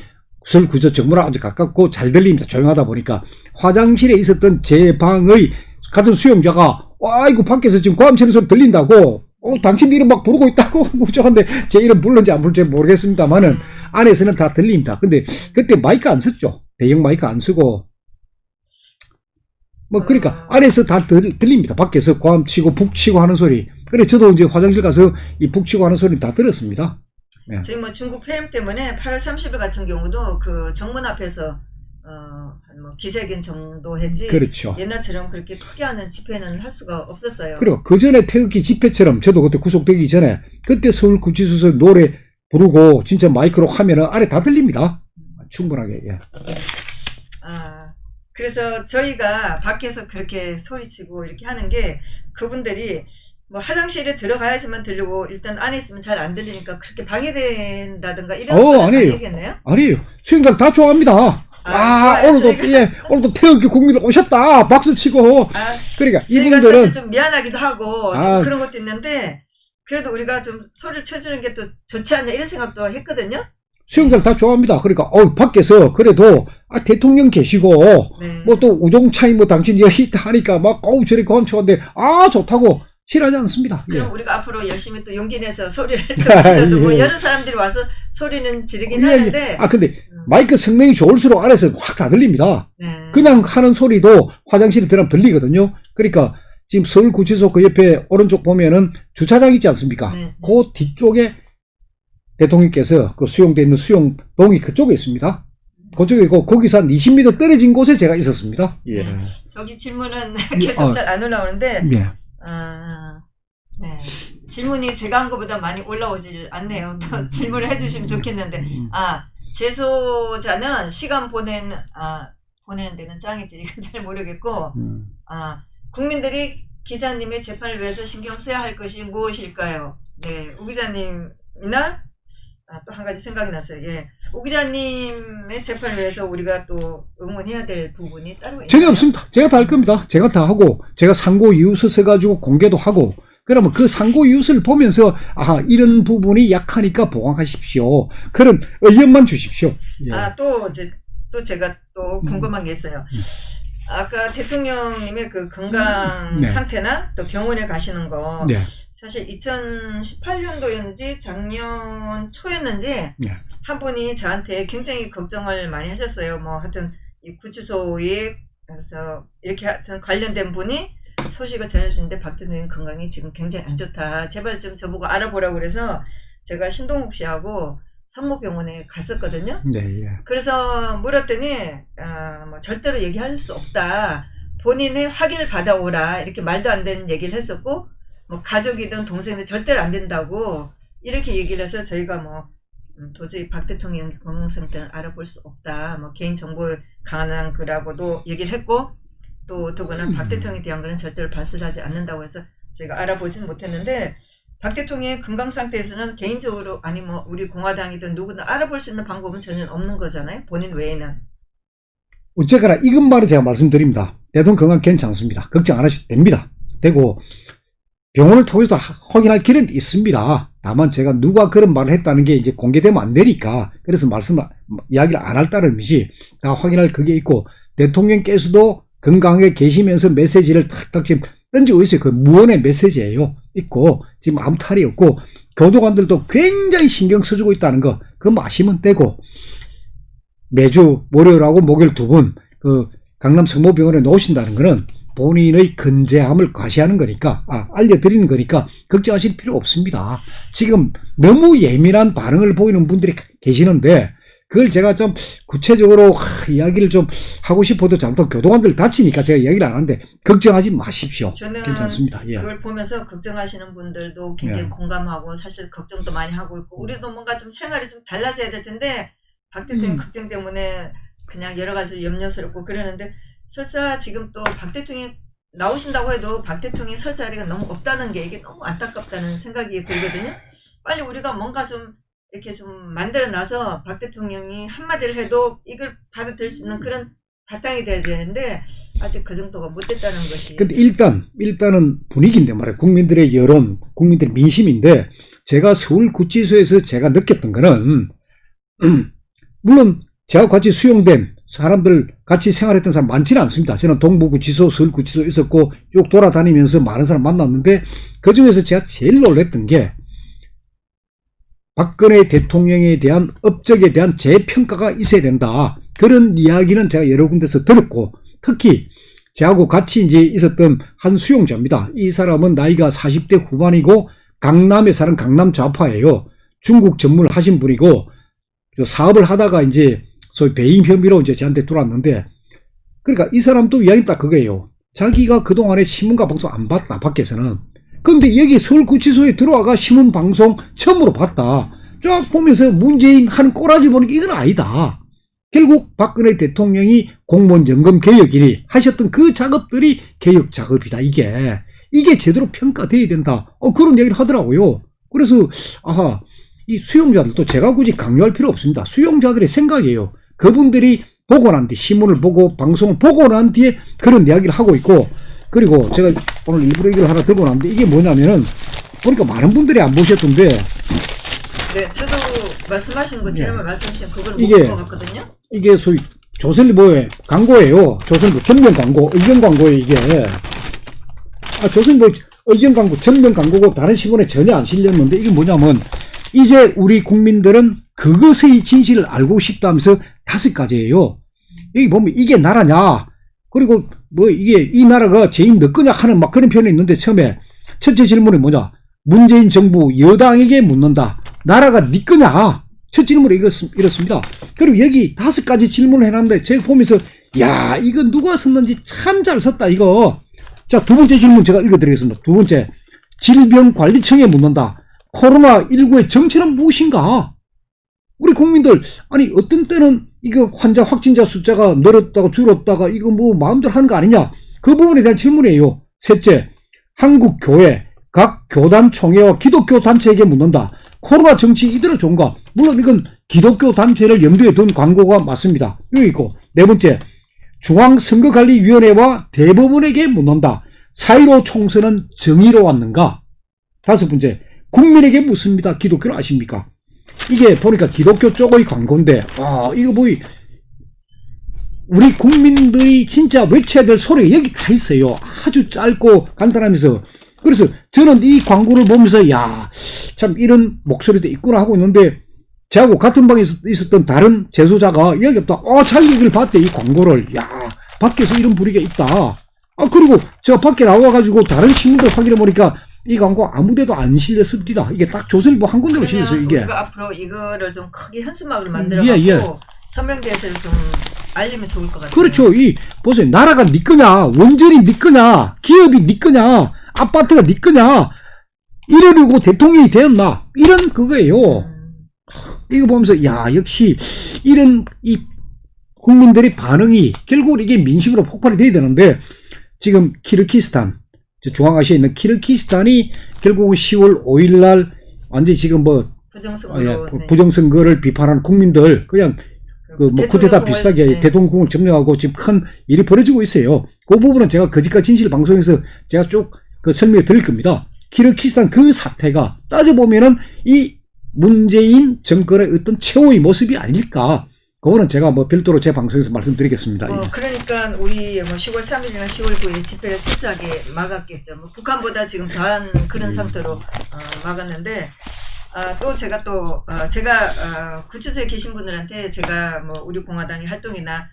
서울구치소 정문하고 아주 가깝고 잘 들립니다. 조용하다 보니까 화장실에 있었던 제 방의 같은 수용자가 와 이거 밖에서 지금 고함 치는 소리 들린다고 당신 이름 막 부르고 있다고 무조건데 제 이름 불렀는지 안 불는지 모르겠습니다만은 안에서는 다 들립니다. 근데 그때 마이크 안 썼죠. 대형 마이크 안 쓰고 뭐 그러니까 안에서 다 들립니다. 밖에서 고함 치고 북 치고 하는 소리. 그래 저도 이제 화장실 가서 이 북 치고 하는 소리 다 들었습니다. 네. 지금 뭐 중국 폐렴 때문에 8월 30일 같은 경우도 그 정문 앞에서 뭐 기자회견 정도 했지. 그렇죠. 옛날처럼 그렇게 크게 하는 집회는 할 수가 없었어요. 그리고 그 전에 태극기 집회처럼 저도 그때 구속되기 전에 그때 서울구치소에서 노래 부르고 진짜 마이크로 하면은 안에 다 들립니다. 충분하게. 예. 그래서 저희가 밖에서 그렇게 소리치고 이렇게 하는 게 그분들이 뭐 화장실에 들어가야지만 들리고 일단 안에 있으면 잘 안 들리니까 그렇게 방해된다든가 이런 건 아니에요. 아니겠네요? 아니에요. 수행자들 다 좋아합니다. 좋아요. 오늘도 태극기 국민들 오셨다 박수 치고. 그러니까 저희가 이분들은 사실 좀 미안하기도 하고 좀 아. 그런 것도 있는데 그래도 우리가 좀 소리를 쳐주는 게 또 좋지 않나 이런 생각도 했거든요. 수용자를 다 좋아합니다. 그러니까 밖에서 그래도 대통령 계시고 네. 뭐 또 우종차이 뭐 당신 여기 있다 하니까 막 저리 건초한데 좋다고 싫어하지 않습니다. 그럼 우리가 앞으로 열심히 또 용기 내서 소리를 좀 질러도 뭐 여러 사람들이 와서 소리는 지르긴 하는데 근데 마이크 성능이 좋을수록 안에서 확 다 들립니다. 네. 그냥 하는 소리도 화장실에 들어가면 들리거든요. 그러니까 지금 서울구치소 그 옆에 오른쪽 보면은 주차장 있지 않습니까? 네. 그 뒤쪽에 대통령께서 그 수용되어 있는 수용동이 그쪽에 있습니다. 그쪽에 있고 거기서 한 20m 떨어진 곳에 제가 있었습니다. 예. 저기 질문은 계속 잘 안 올라오는데 네. 네. 질문이 제가 한 것보다 많이 올라오질 않네요. 또 질문을 해주시면 좋겠는데 재소자는 시간 보내는 데는 짱이지 이건 잘 모르겠고 국민들이 기자님의 재판을 위해서 신경 써야 할 것이 무엇일까요? 네, 오 기자님이나 또 한 가지 생각이 났어요. 예, 오 기자님의 재판을 위해서 우리가 또 응원해야 될 부분이 따로 있나요? 전혀 없습니다. 제가 다 할 겁니다. 제가 다 하고 제가 상고 이웃을 써가지고 공개도 하고 그러면 그 상고 이웃을 보면서 이런 부분이 약하니까 보강하십시오. 그런 의견만 주십시오. 예. 또 제가 또 궁금한 게 있어요. 아까 대통령님의 그 건강 네. 상태나 또 병원에 가시는 거 네. 사실 2018년도였는지 작년 초였는지 네. 한 분이 저한테 굉장히 걱정을 많이 하셨어요. 뭐 하여튼 이 구치소에 그래서 이렇게 하여튼 관련된 분이 소식을 전해주는데 박 대통령 건강이 지금 굉장히 안 좋다. 제발 좀 저보고 알아보라고 그래서 제가 신동욱 씨하고 성모병원에 갔었거든요. 네, 예. 그래서 물었더니 뭐 절대로 얘기할 수 없다. 본인의 확인을 받아오라. 이렇게 말도 안 되는 얘기를 했었고 뭐 가족이든 동생이든 절대로 안 된다고 이렇게 얘기를 해서 저희가 뭐 도저히 박 대통령 건강 상태는 알아볼 수 없다. 뭐 개인정보에 관한 거라고도 얘기를 했고 또 더구나 박 대통령에 대한 거는 절대로 발설하지 않는다고 해서 제가 알아보지는 못했는데 박 대통령의 건강 상태에서는 개인적으로 아니 뭐 우리 공화당이든 누구든 알아볼 수 있는 방법은 전혀 없는 거잖아요. 본인 외에는. 어쨌거나 이것만은 제가 말씀드립니다. 대통령 건강 괜찮습니다. 걱정 안 하셔도 됩니다. 되고 병원을 통해서 확인할 길은 있습니다. 다만 제가 누가 그런 말을 했다는 게 이제 공개되면 안 되니까 그래서 이야기를 안 할 따름이지 다 확인할 그게 있고 대통령께서도 건강하게 계시면서 메시지를 탁탁 지금 던지고 있어요. 그 무언의 메시지예요. 있고 지금 아무 탈이 없고 교도관들도 굉장히 신경 써주고 있다는 거 그거 아시면 되고 매주 월요일하고 목요일 2번 그 강남 성모병원에 놓으신다는 거는 본인의 건재함을 과시하는 거니까 알려드리는 거니까 걱정하실 필요 없습니다. 지금 너무 예민한 반응을 보이는 분들이 계시는데 그걸 제가 좀 구체적으로 이야기를 좀 하고 싶어도 잘못 교도관들 다치니까 제가 이야기를 안 하는데 걱정하지 마십시오. 저는 괜찮습니다. 예. 그걸 보면서 걱정하시는 분들도 굉장히 공감하고 사실 걱정도 많이 하고 있고 우리도 뭔가 좀 생활이 좀 달라져야 될 텐데 박 대통령 걱정 때문에 그냥 여러 가지 염려스럽고 그러는데 설사 지금 또 박 대통령이 나오신다고 해도 박 대통령이 설 자리가 너무 없다는 게 이게 너무 안타깝다는 생각이 들거든요. 빨리 우리가 뭔가 좀 이렇게 좀 만들어놔서 박 대통령이 한마디를 해도 이걸 받아들일 수 있는 그런 바탕이 돼야 되는데 아직 그 정도가 못 됐다는 것이. 근데 일단은 분위기인데 말이에요. 국민들의 여론, 국민들의 민심인데 제가 서울구치소에서 제가 느꼈던 거는 물론 저하고 같이 수용된 사람들 같이 생활했던 사람 많지는 않습니다. 저는 동부구치소, 서울구치소 있었고 쭉 돌아다니면서 많은 사람 만났는데 그중에서 제가 제일 놀랐던 게 박근혜 대통령에 대한 업적에 대한 재평가가 있어야 된다. 그런 이야기는 제가 여러 군데서 들었고 특히 저하고 같이 이제 있었던 한 수용자입니다. 이 사람은 나이가 40대 후반이고 강남에 사는 강남 좌파예요. 중국 전문을 하신 분이고 사업을 하다가 이제 소위 배임 혐의로 이제 저한테 들어왔는데 그러니까 이 사람도 이야기 딱 그거예요. 자기가 그동안에 신문과 방송 안 봤다. 밖에서는. 근데 여기 서울구치소에 들어와가 신문방송 처음으로 봤다. 쫙 보면서 문재인 하는 꼬라지 보는 게 이건 아니다. 결국 박근혜 대통령이 공무원 연금 개혁일이 하셨던 그 작업들이 개혁 작업이다. 이게 제대로 평가돼야 된다. 그런 얘기를 하더라고요. 그래서 이 수용자들도 제가 굳이 강요할 필요 없습니다. 수용자들의 생각이에요. 그분들이 보고 난 뒤 신문을 보고 방송을 보고 난 뒤에 그런 이야기를 하고 있고, 그리고 제가 오늘 일부러 이걸 하나 들고 나왔는데 이게 뭐냐면은 보니까 많은 분들이 안 보셨던데 네, 저도 말씀하신 거 지난번에 말씀하신 그걸 못 이게- 본 것 같거든요. 이게 소위 조선일보의 광고예요. 조선일보 전면 광고, 의견 광고에 이게 조선일보 의견 광고, 전면 광고고 다른 신문에 전혀 안 실렸는데 이게 뭐냐면 이제 우리 국민들은 그것의 진실을 알고 싶다면서 5가지예요. 여기 보면 이게 나라냐, 그리고 뭐 이게 이 나라가 죄인 너 거냐 하는 막 그런 표현이 있는데 처음에 첫째 질문이 뭐냐, 문재인 정부 여당에게 묻는다. 나라가 네 거냐? 첫 질문이 이렇습니다. 그리고 여기 5가지 질문을 해놨는데 제가 보면서 야, 이거 누가 썼는지 참 잘 썼다 이거. 자, 두 번째 질문 제가 읽어드리겠습니다. 두 번째, 질병관리청에 묻는다. 코로나19의 정체는 무엇인가? 우리 국민들, 아니 어떤 때는 이거 환자 확진자 숫자가 늘었다가 줄었다가 이거 뭐 마음대로 하는 거 아니냐, 그 부분에 대한 질문이에요. 셋째, 한국 교회 각 교단 총회와 기독교 단체에게 묻는다. 코로나 정치 이대로 좋은가? 물론 이건 기독교 단체를 염두에 둔 광고가 맞습니다. 여기 있고, 네 번째, 중앙선거관리위원회와 대법원에게 묻는다. 4.15 총선은 정의로웠는가? 다섯 번째, 국민에게 묻습니다. 기독교를 아십니까? 이게 보니까 기독교 쪽의 광고인데, 이거 뭐, 우리 국민들이 진짜 외쳐야 될 소리가 여기 다 있어요. 아주 짧고 간단하면서. 그래서 저는 이 광고를 보면서, 야, 참 이런 목소리도 있구나 하고 있는데, 저하고 같은 방에 있었던 다른 재소자가 여기 또, 자기 얘기를 봤대, 이 광고를. 야, 밖에서 이런 분위기가 있다. 그리고 제가 밖에 나와가지고 다른 신문들 확인해 보니까 이 광고 아무데도 안 실렸습니다. 이게 딱 조선일보 한 군데로 실렸어요, 이게. 우리가 앞으로 이거를 좀 크게 현수막을 만들어갖고 예. 서명대에서를 좀 알리면 좋을 것 같아요. 그렇죠. 보세요. 나라가 네 거냐, 원전이 네 거냐, 기업이 네 거냐, 아파트가 네 거냐, 이러려고 대통령이 되었나, 이런 그거예요. 이거 보면서 야, 역시 이런 이 국민들의 반응이 결국은 이게 민심으로 폭발이 돼야 되는데, 지금 키르기스탄, 중앙아시아에 있는 키르기스탄이 결국은 10월 5일 날 완전히 지금 뭐 부정선거로, 부정선거를 비판하는 국민들, 그냥 그 뭐 쿠데타 비슷하게 네. 대통령궁을 점령하고 지금 큰 일이 벌어지고 있어요. 그 부분은 제가 거짓과 진실 방송에서 제가 쭉 그 설명해 드릴 겁니다. 키르기스탄 그 사태가 따져보면은 이 문재인 정권의 어떤 최후의 모습이 아닐까. 그거는 제가 뭐 별도로 제 방송에서 말씀드리겠습니다. 그러니까 우리 뭐 10월 3일이나 10월 9일 집회를 철저하게 막았겠죠. 뭐 북한보다 지금 더한 그런 상태로 막았는데, 또 제가 구치소에 계신 분들한테 제가 뭐 우리 공화당의 활동이나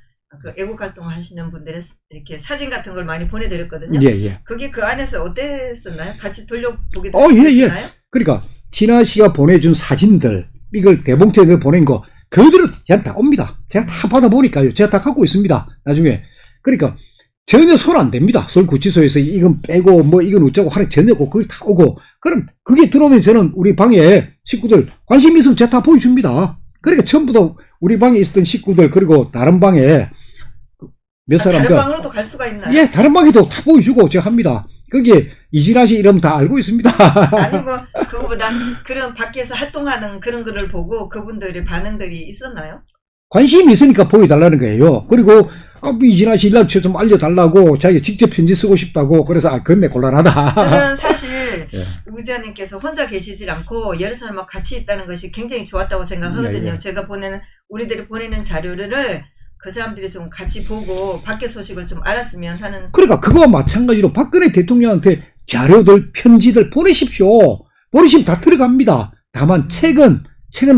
그 애국 활동을 하시는 분들의 이렇게 사진 같은 걸 많이 보내드렸거든요. 예. 그게 그 안에서 어땠었나요? 같이 돌려보기도 예. 했나요? 그러니까 진아 씨가 보내준 사진들, 이걸 대봉투에 넣어 보낸 거 그대로 제가 다 옵니다. 제가 다 받아보니까요. 제가 다 갖고 있습니다. 나중에. 그러니까 전혀 손 안 댑니다. 서울구치소에서 이건 빼고 뭐 이건 어쩌고 하는 전혀 없고 그게 다 오고, 그럼 그게 들어오면 저는 우리 방에 식구들 관심 있으면 제가 다 보여줍니다. 그러니까 전부 다 우리 방에 있었던 식구들, 그리고 다른 방에 몇 사람들, 다른 방으로도 갈 수가 있나요? 예, 다른 방에도 다 보여주고 제가 합니다. 거기에 이진아 씨 이름 다 알고 있습니다. 아니 뭐 그거보다 그런 밖에서 활동하는 그런 거를 보고 그분들의 반응들이 있었나요? 관심이 있으니까 보여달라는 거예요. 그리고 뭐 이진아 씨 일날 좀 알려달라고 자기 직접 편지 쓰고 싶다고. 그래서 그건 곤란하다. 저는 사실 예. 우지아님께서 혼자 계시질 않고 여러 사람과 같이 있다는 것이 굉장히 좋았다고 생각하거든요. 예. 제가 우리들이 보내는 자료를 그 사람들이 좀 같이 보고 밖의 소식을 좀 알았으면 하는. 그러니까 그거와 마찬가지로 박근혜 대통령한테 자료들, 편지들 보내십시오. 보내시면 다 들어갑니다. 다만 책은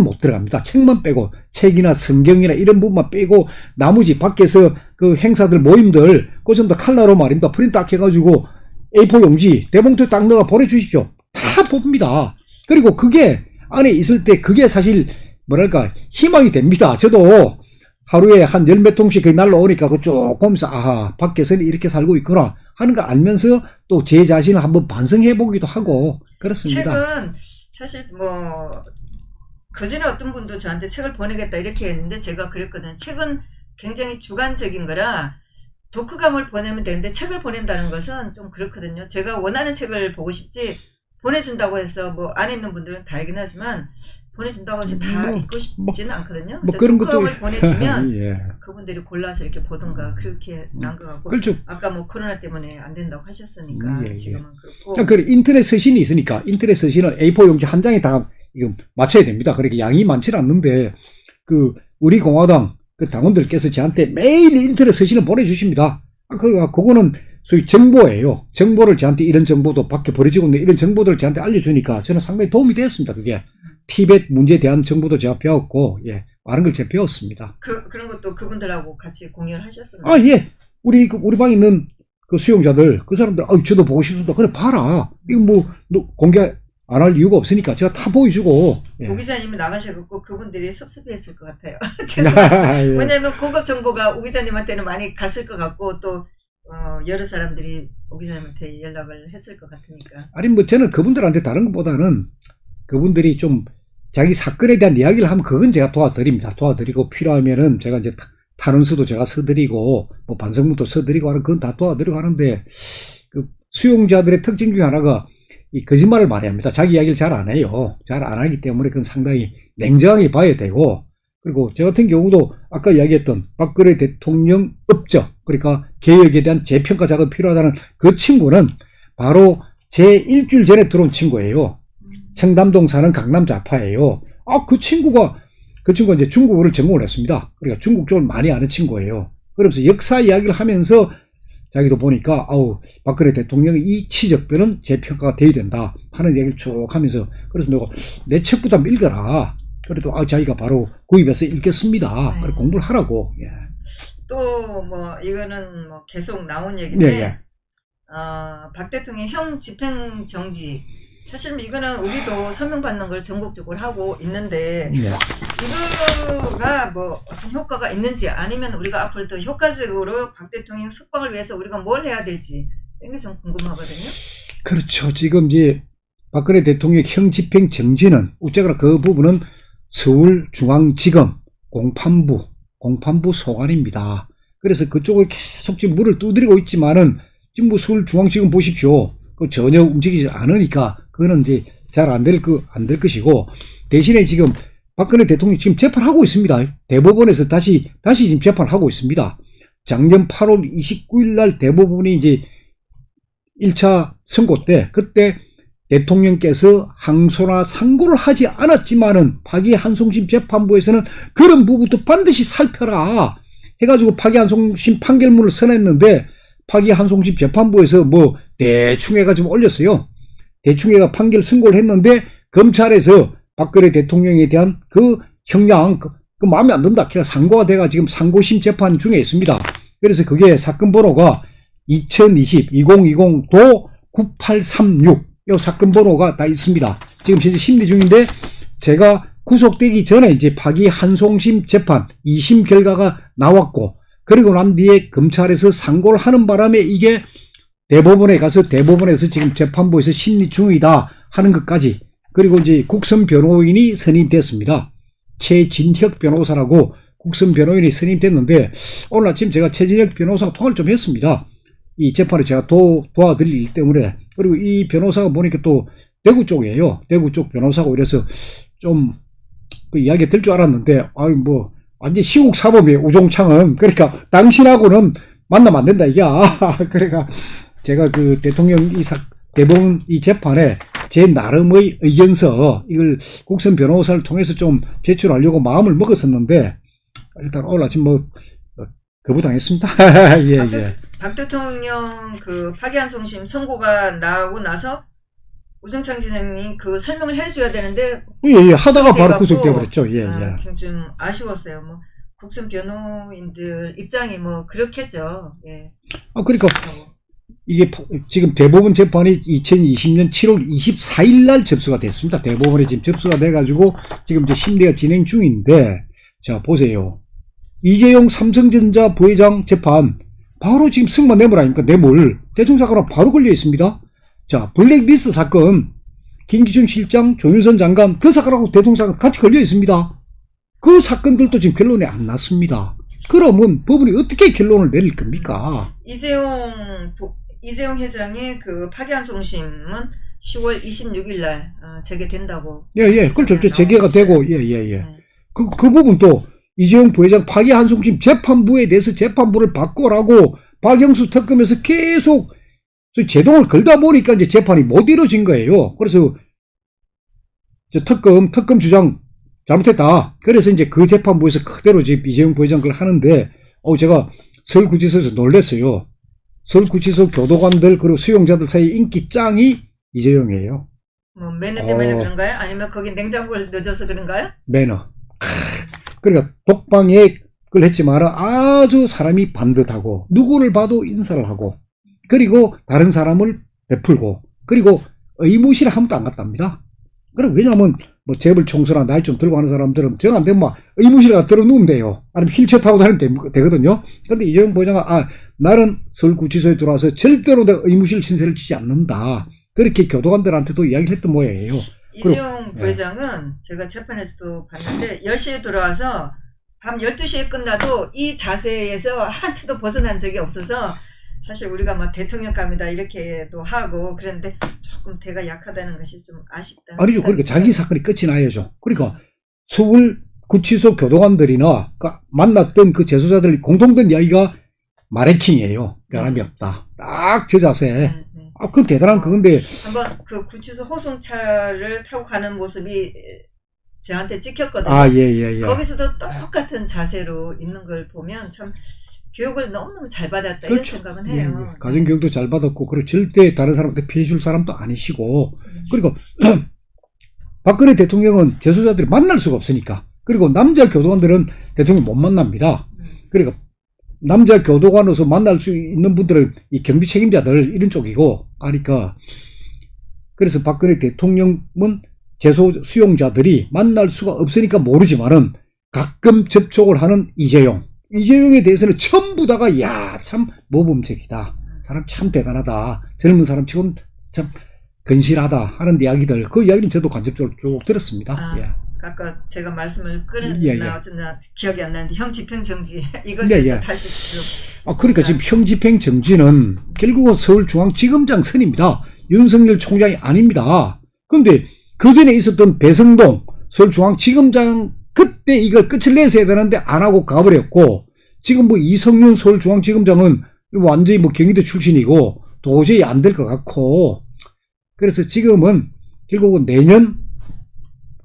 못 들어갑니다. 책만 빼고, 책이나 성경이나 이런 부분만 빼고 나머지 밖에서 그 행사들 모임들 그거 전부 다 칼라로 말입니다. 프린트 딱 해가지고 A4 용지 대봉투에 딱 넣어 보내주십시오. 다 봅니다. 그리고 그게 안에 있을 때 그게 사실 뭐랄까 희망이 됩니다. 저도 하루에 한 10몇 통씩 날라오니까 그 쭉 보면서 밖에서는 이렇게 살고 있구나 하는 거 알면서 또 제 자신을 한번 반성해 보기도 하고 그렇습니다. 책은 사실 뭐 그전에 어떤 분도 저한테 책을 보내겠다 이렇게 했는데 제가 그랬거든요. 책은 굉장히 주관적인 거라 독후감을 보내면 되는데 책을 보낸다는 것은 좀 그렇거든요. 제가 원하는 책을 보고 싶지 보내준다고 해서 뭐 안에 있는 분들은 다 알긴 하지만 보내준다고 해서 다 뭐, 읽고 싶지는 않거든요. 뭐 그런 것도 토크를 보내주면 예. 그분들이 골라서 이렇게 보든가 그렇게 난 것 같고 그렇죠. 아까 뭐 코로나 때문에 안 된다고 하셨으니까 예. 지금은 그렇고 자, 그래 인터넷 서신이 있으니까 인터넷 서신은 A4 용지 한 장에 다 이거 맞춰야 됩니다. 그러니까 양이 많지는 않는데 그 우리 공화당 그 당원들께서 저한테 매일 인터넷 서신을 보내주십니다. 그거는 소위 정보예요. 정보를 저한테 이런 정보도 밖에 버려지고 있는 이런 정보들을 저한테 알려주니까 저는 상당히 도움이 되었습니다. 그게 티벳 문제에 대한 정보도 제가 배웠고, 예, 많은 걸 제가 배웠습니다. 그런 것도 그분들하고 같이 공유를 하셨었나요? 아, 예. 우리 방에 있는 그 수용자들, 그 사람들, 저도 보고 싶습니다. 그래, 봐라. 이거 뭐, 공개 안 할 이유가 없으니까 제가 다 보여주고. 예. 오 기자님이 나가셔갖고 그분들이 섭섭해했을 것 같아요. 죄송합니다. 예. 왜냐하면 고급 정보가 오 기자님한테는 많이 갔을 것 같고 또 여러 사람들이 오 기자님한테 연락을 했을 것 같으니까. 아니, 뭐, 저는 그분들한테 다른 것보다는 그분들이 좀 자기 사건에 대한 이야기를 하면 그건 제가 도와드립니다. 도와드리고 필요하면은 제가 이제 탄원서도 제가 써드리고 뭐 반성문도 써드리고 하는 그건 다 도와드리고 하는데 그 수용자들의 특징 중에 하나가 이 거짓말을 많이 합니다. 자기 이야기를 잘 안 해요. 잘 안 하기 때문에 그건 상당히 냉정하게 봐야 되고 그리고 저 같은 경우도 아까 이야기했던 박근혜 대통령 업적 그러니까 개혁에 대한 재평가 작업이 필요하다는 그 친구는 바로 제 일주일 전에 들어온 친구예요. 청담동 사는 강남 좌파예요. 그 친구가 이제 중국어를 전공을 했습니다. 그러니까 중국 쪽을 많이 아는 친구예요. 그러면서 역사 이야기를 하면서 자기도 보니까 박근혜 대통령의 이 치적들은 재평가가 돼야 된다 하는 얘기를 쭉 하면서 그래서 내가 내 책부터 한번 읽어라. 그래도 자기가 바로 구입해서 읽겠습니다. 그래 공부를 하라고. 예. 또 뭐 이거는 뭐 계속 나온 얘기인데 예. 박 대통령 형 집행 정지. 사실 이거는 우리도 서명받는 걸 전국적으로 하고 있는데 예. 이거가 뭐 어떤 효과가 있는지 아니면 우리가 앞으로 더 효과적으로 박 대통령 석방을 위해서 우리가 뭘 해야 될지 이런 게 좀 궁금하거든요. 그렇죠. 지금 이제 박근혜 대통령 형 집행 정지는 어쨌거나 그 부분은 서울중앙지검 공판부 소관입니다. 그래서 그쪽을 계속 지금 물을 두드리고 있지만은 지금 뭐 서울중앙지검 보십시오. 그 전혀 움직이지 않으니까 그거는 이제 잘 안 될 것이고 대신에 지금 박근혜 대통령이 지금 재판하고 있습니다. 대법원에서 다시 지금 재판하고 있습니다. 작년 8월 29일 날 대법원이 이제 1차 선고 때 그때 대통령께서 항소나 상고를 하지 않았지만은 파기환송심 재판부에서는 그런 부분도 반드시 살펴라 해가지고 파기환송심 판결문을 선했는데 파기환송심 재판부에서 뭐 대충 해가지고 올렸어요. 대충 해가 판결 선고를 했는데 검찰에서 박근혜 대통령에 대한 그 형량 그 마음에 안 든다. 걔가 상고가 돼가 지금 상고심 재판 중에 있습니다. 그래서 그게 사건 번호가 2020도 9836 이 사건 번호가 다 있습니다. 지금 현재 심리 중인데 제가 구속되기 전에 이제 파기환송심 재판 2심 결과가 나왔고 그리고 난 뒤에 검찰에서 상고를 하는 바람에 이게 대법원에 가서 대법원에서 지금 재판부에서 심리 중이다 하는 것까지 그리고 이제 국선 변호인이 선임됐습니다. 최진혁 변호사라고 국선 변호인이 선임됐는데 오늘 아침 제가 최진혁 변호사가 통화를 좀 했습니다. 이 재판에 제가 도와드리기 때문에 그리고 이 변호사가 보니까 또 대구 쪽이에요. 대구 쪽 변호사고 이래서 좀 그 이야기 들 줄 알았는데 뭐 완전 시국 사법이에요. 우종창은 그러니까 당신하고는 만나면 안 된다 이게 그러니까 제가 그 대통령 대법원 이 재판에 제 나름의 의견서 이걸 국선 변호사를 통해서 좀 제출하려고 마음을 먹었었는데 일단 오늘 아침 뭐 거부당했습니다. 예. 박 대통령 그 파기환송심 선고가 나오고 나서 우정창 지사님이 그 설명을 해줘야 되는데 예. 하다가 바로 구속돼 버렸죠. 예. 좀 아쉬웠어요. 뭐 국선 변호인들 입장이 뭐 그렇겠죠. 예. 그러니까 이게 지금 대법원 재판이 2020년 7월 24일 날 접수가 됐습니다. 대법원에 지금 접수가 돼가지고 지금 이제 심리가 진행 중인데 자 보세요. 이재용 삼성전자 부회장 재판 바로 지금 승마 뇌물 아닙니까? 뇌물 대통령사건으로 바로 걸려 있습니다. 자 블랙리스트 사건 김기춘 실장 조윤선 장관 그 사건하고 대통령사건 같이 걸려 있습니다. 그 사건들도 지금 결론이 안 났습니다. 그러면 법원이 어떻게 결론을 내릴 겁니까? 이재용 회장의 그 파기환송심은 10월 26일 날 재개된다고. 예. 그렇죠. 재개가 되고, 예. 네. 그 부분 또 이재용 부회장 파기 한송심 재판부에 대해서 재판부를 바꿔라고 박영수 특검에서 계속 제동을 걸다 보니까 이제 재판이 못 이루어진 거예요. 그래서 특검 주장 잘못했다. 그래서 이제 그 재판부에서 그대로 이제 이재용 부회장 걸 하는데, 제가 서울구치소에서 놀랐어요. 서울구치소 교도관들 그리고 수용자들 사이 인기 짱이 이재용이에요. 뭐 매너 때문에 그런가요? 아니면 거기 냉장고를 넣어줘서 그런가요? 매너. 그러니까 독방에 그걸 했지만 아주 사람이 반듯하고 누구를 봐도 인사를 하고 그리고 다른 사람을 베풀고 그리고 의무실 아무도 안 갔답니다. 그리고 왜냐하면 뭐 재벌 총수나 나이 좀 들고 하는 사람들은 정 안 되면 막 의무실에 가서 들어 누우면 돼요. 아니면 휠체어 타고 다니면 되거든요. 근데 이재용 부회장은 나는 서울구치소에 들어와서 절대로 내가 의무실 신세를 지지 않는다. 그렇게 교도관들한테도 이야기를 했던 모양이에요. 이재용 부회장은 제가 재판에서도 봤는데 10시에 들어와서 밤 12시에 끝나도 이 자세에서 한치도 벗어난 적이 없어서 사실 우리가 막 대통령감이다 이렇게도 하고 그런데 조금 대가 약하다는 것이 좀 아쉽다. 아니죠. 그러니까 자기 사건이 끝이 나야죠. 그러니까 서울구치소 교도관들이나 만났던 그 재소자들 공통된 이야기가 마네킹이에요. 변함이 없다. 딱 제 자세. 네. 그건 대단한 그건데. 한번 그 구치소 호송차를 타고 가는 모습이 저한테 찍혔거든요. 예. 거기서도 똑같은 자세로 있는 걸 보면 참 교육을 너무너무 잘 받았다 그렇죠. 이런 생각은 해요. 예. 가정교육도 잘 받았고 그리고 절대 다른 사람한테 피해 줄 사람도 아니시고 그리고 박근혜 대통령은 재소자들이 만날 수가 없으니까 그리고 남자 교도관들은 대통령 못 만납니다. 그러니까 남자 교도관으로서 만날 수 있는 분들은 이 경비 책임자들 이런 쪽이고 하니까 그래서 박근혜 대통령은 재소 수용자들이 만날 수가 없으니까 모르지만은 가끔 접촉을 하는 이재용에 대해서는 전부 다가 참 모범적이다. 사람 참 대단하다. 젊은 사람 치고는 참 건실하다 하는 이야기들 그 이야기는 저도 간접적으로 쭉 들었습니다. 아까 제가 말씀을 끊었나 어쩌나 기억이 안 나는데 형집행정지 이거에 대해서 다시 그러니까 지금 형집행정지는 결국은 서울중앙지검장 선입니다. 윤석열 총장이 아닙니다. 그런데 그 전에 있었던 배성동 서울중앙지검장 그때 이걸 끝을 내서야 되는데 안 하고 가버렸고 지금 뭐 이성윤 서울중앙지검장은 완전히 뭐 경기도 출신이고 도저히 안 될 것 같고 그래서 지금은 결국은 내년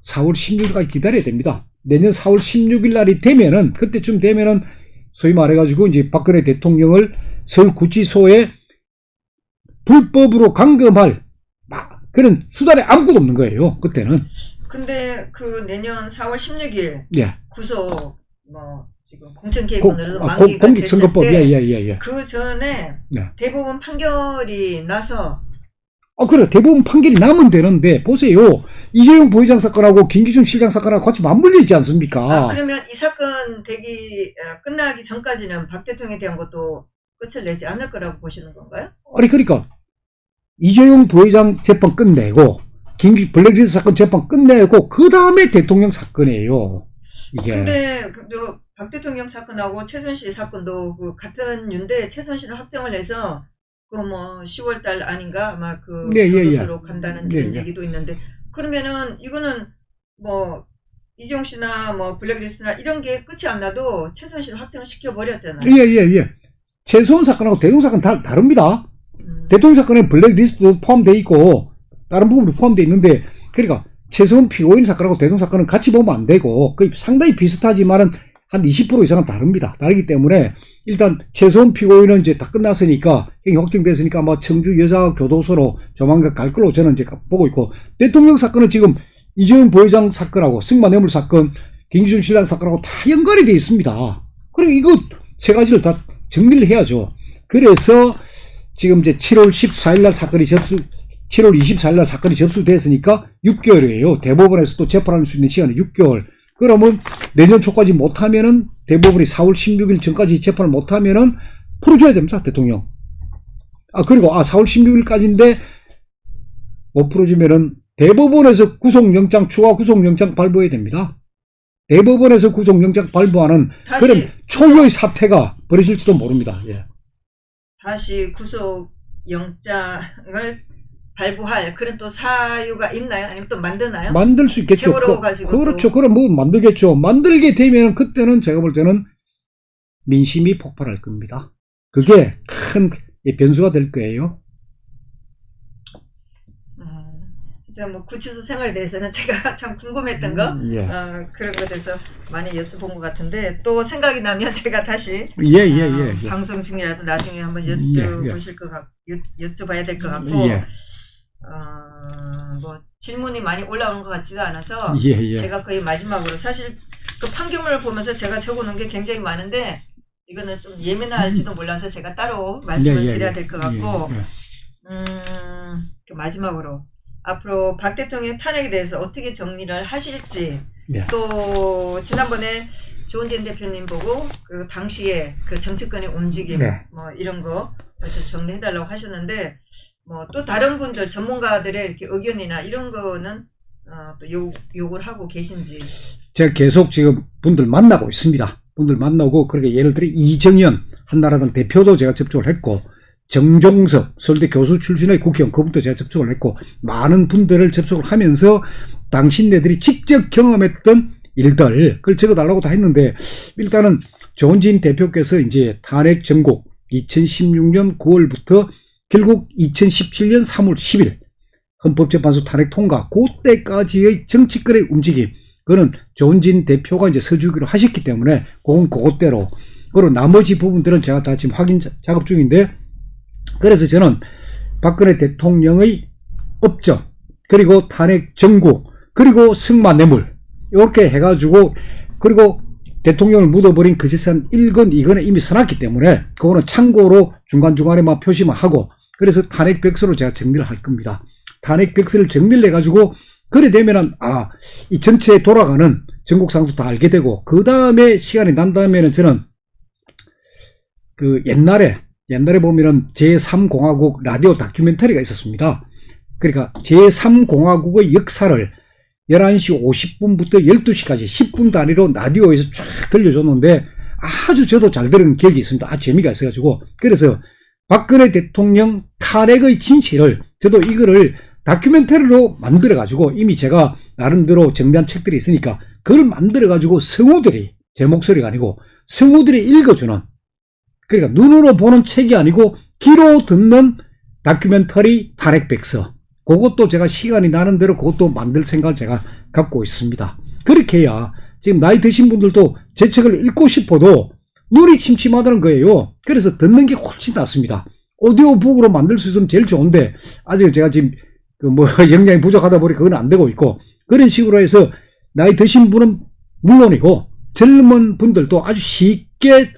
4월 16일까지 기다려야 됩니다. 내년 4월 16일 날이 되면은 그때쯤 되면은 소위 말해가지고 이제 박근혜 대통령을 서울구치소에 불법으로 감금할 그런 수단이 아무것도 없는 거예요. 그때는. 근데 그 내년 4월 16일 예. 구속 뭐 지금 공천개입으로 만기가 공직선거법 됐을 예. 그 전에 대법원 판결이 나서 그래 대법원 판결이 나면 되는데 보세요. 이재용 부회장 사건하고 김기춘 실장 사건하고 같이 맞물려 있지 않습니까? 그러면 이 사건 끝나기 전까지는 박 대통령에 대한 것도 끝을 내지 않을 거라고 보시는 건가요? 아니 그러니까 이재용 부회장 재판 끝내고 블랙리스트 사건 재판 끝내고 그 다음에 대통령 사건이에요. 이게. 근데 박 대통령 사건하고 최순실 사건도 그 같은 윤대 최순실을 확정을 해서 그 뭐 10월달 아닌가 아마 그 교도소로 간다는 이런 얘기도 있는데 그러면은 이거는 뭐 이재용 씨나 뭐 블랙리스트나 이런 게 끝이 안 나도 최순실을 확정을 시켜 버렸잖아요. 예. 최소한 사건하고 대통령 사건 다릅니다. 대통령 사건에 블랙리스트도 포함되어 있고 다른 부분도 포함되어 있는데 그러니까 최소한 피고인 사건하고 대통령 사건은 같이 보면 안 되고 거의 상당히 비슷하지만은 한 20% 이상은 다릅니다. 다르기 때문에 일단 최소한 피고인은 이제 다 끝났으니까 형이 확정됐으니까 아마 청주 여자교도소로 조만간 갈 걸로 저는 이제 보고 있고 대통령 사건은 지금 이재용 부회장 사건하고 승마 뇌물 사건, 김기춘 신랑 사건하고 다 연관이 되어 있습니다. 그리고 이거 세 가지를 다 정리를 해야죠. 그래서 지금 이제 7월 14일 날 사건이 7월 24일 날 사건이 접수됐으니까 6개월이에요. 대법원에서도 재판할 수 있는 시간이 6개월. 그러면 내년 초까지 못하면은 대법원이 4월 16일 전까지 재판을 못하면은 풀어줘야 됩니다. 대통령. 그리고 4월 16일까지인데 못 풀어주면은 대법원에서 구속영장 추가 구속영장 발부해야 됩니다. 대법원에서 구속영장 발부하는 그런 초유의 사태가 벌어질지도 모릅니다. 예. 다시 구속영장을 발부할 그런 또 사유가 있나요? 아니면 또 만드나요? 만들 수 있겠죠. 세월호 가지고 그렇죠. 그럼 뭐 만들겠죠. 만들게 되면 그때는 제가 볼 때는 민심이 폭발할 겁니다. 그게 큰 변수가 될 거예요. 일단 뭐 구치소 생활에 대해서는 제가 참 궁금했던 거 예. 그런 것에 대해서 많이 여쭤본 것 같은데 또 생각이 나면 제가 다시 예. 방송 중이라도 나중에 한번 여쭤봐야 될 것 같고 예. 뭐 질문이 많이 올라오는 것 같지도 않아서 예. 제가 거의 마지막으로 사실 그 판결문을 보면서 제가 적어놓은 게 굉장히 많은데 이거는 좀 예민할지도 몰라서 제가 따로 말씀을 드려야 될 것 같고 그 마지막으로 앞으로 박 대통령 탄핵에 대해서 어떻게 정리를 하실지 예. 또 지난번에 조은진 대표님 보고 그 당시에 그 정치권의 움직임 네. 뭐 이런 거 좀 정리해달라고 하셨는데 뭐 또 다른 분들 전문가들의 이렇게 의견이나 이런 거는 또 요구를 하고 계신지. 제가 계속 지금 분들 만나고 있습니다. 분들 만나고 그렇게 예를 들어 이정현 한나라당 대표도 제가 접촉을 했고 정종섭 서울대 교수 출신의 국회의원 그분도 제가 접촉을 했고 많은 분들을 접촉을 하면서 당신네들이 직접 경험했던 일들 그걸 적어달라고 다 했는데 일단은 조은진 대표께서 이제 탄핵 전국 2016년 9월부터 결국 2017년 3월 10일 헌법재판소 탄핵 통과 그때까지의 정치권의 움직임 그거는 조은진 대표가 이제 서주기로 하셨기 때문에 그건 그것대로 그리고 나머지 부분들은 제가 다 지금 확인 작업 중인데 그래서 저는 박근혜 대통령의 업적 그리고 탄핵 정국 그리고 승마 뇌물 이렇게 해가지고 그리고 대통령을 묻어버린 그 재산 1건 2건에 이미 써놨기 때문에 그거는 참고로 중간중간에만 표시만 하고 그래서 탄핵 백서로 제가 정리를 할 겁니다. 탄핵 백서를 정리를 해가지고 그래 되면은 이 전체에 돌아가는 전국 상수 다 알게 되고 그 다음에 시간이 난 다음에는 저는 그 옛날에 보면은 제3공화국 라디오 다큐멘터리가 있었습니다. 그러니까 제3공화국의 역사를 11시 50분부터 12시까지 10분 단위로 라디오에서 쫙 들려줬는데 아주 저도 잘 들은 기억이 있습니다. 아주 재미가 있어가지고 그래서 박근혜 대통령 탄핵의 진실을 저도 이거를 다큐멘터리로 만들어가지고 이미 제가 나름대로 정리한 책들이 있으니까 그걸 만들어가지고 성우들이 제 목소리가 아니고 성우들이 읽어주는 그러니까 눈으로 보는 책이 아니고 귀로 듣는 다큐멘터리 탄핵 백서 그것도 제가 시간이 나는 대로 그것도 만들 생각을 제가 갖고 있습니다. 그렇게 해야 지금 나이 드신 분들도 제 책을 읽고 싶어도 눈이 침침하다는 거예요. 그래서 듣는 게 훨씬 낫습니다. 오디오북으로 만들 수 있으면 제일 좋은데 아직 제가 지금 역량이 부족하다 보니 그건 안 되고 있고 그런 식으로 해서 나이 드신 분은 물론이고 젊은 분들도 아주 쉽게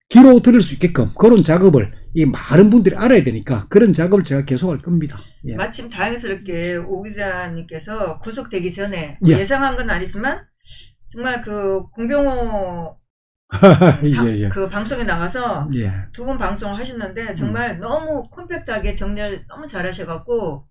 귀로 들을 수 있게끔 그런 작업을 이 많은 분들이 알아야 되니까 그런 작업을 제가 계속할 겁니다. 예. 마침 다행스럽게 오 기자님께서 구속되기 전에 예. 예상한 건 아니지만 정말 그 공병호 예. 그 방송에 나가서 예. 두 분 방송을 하셨는데 정말 너무 컴팩트하게 정리를 너무 잘하셔갖고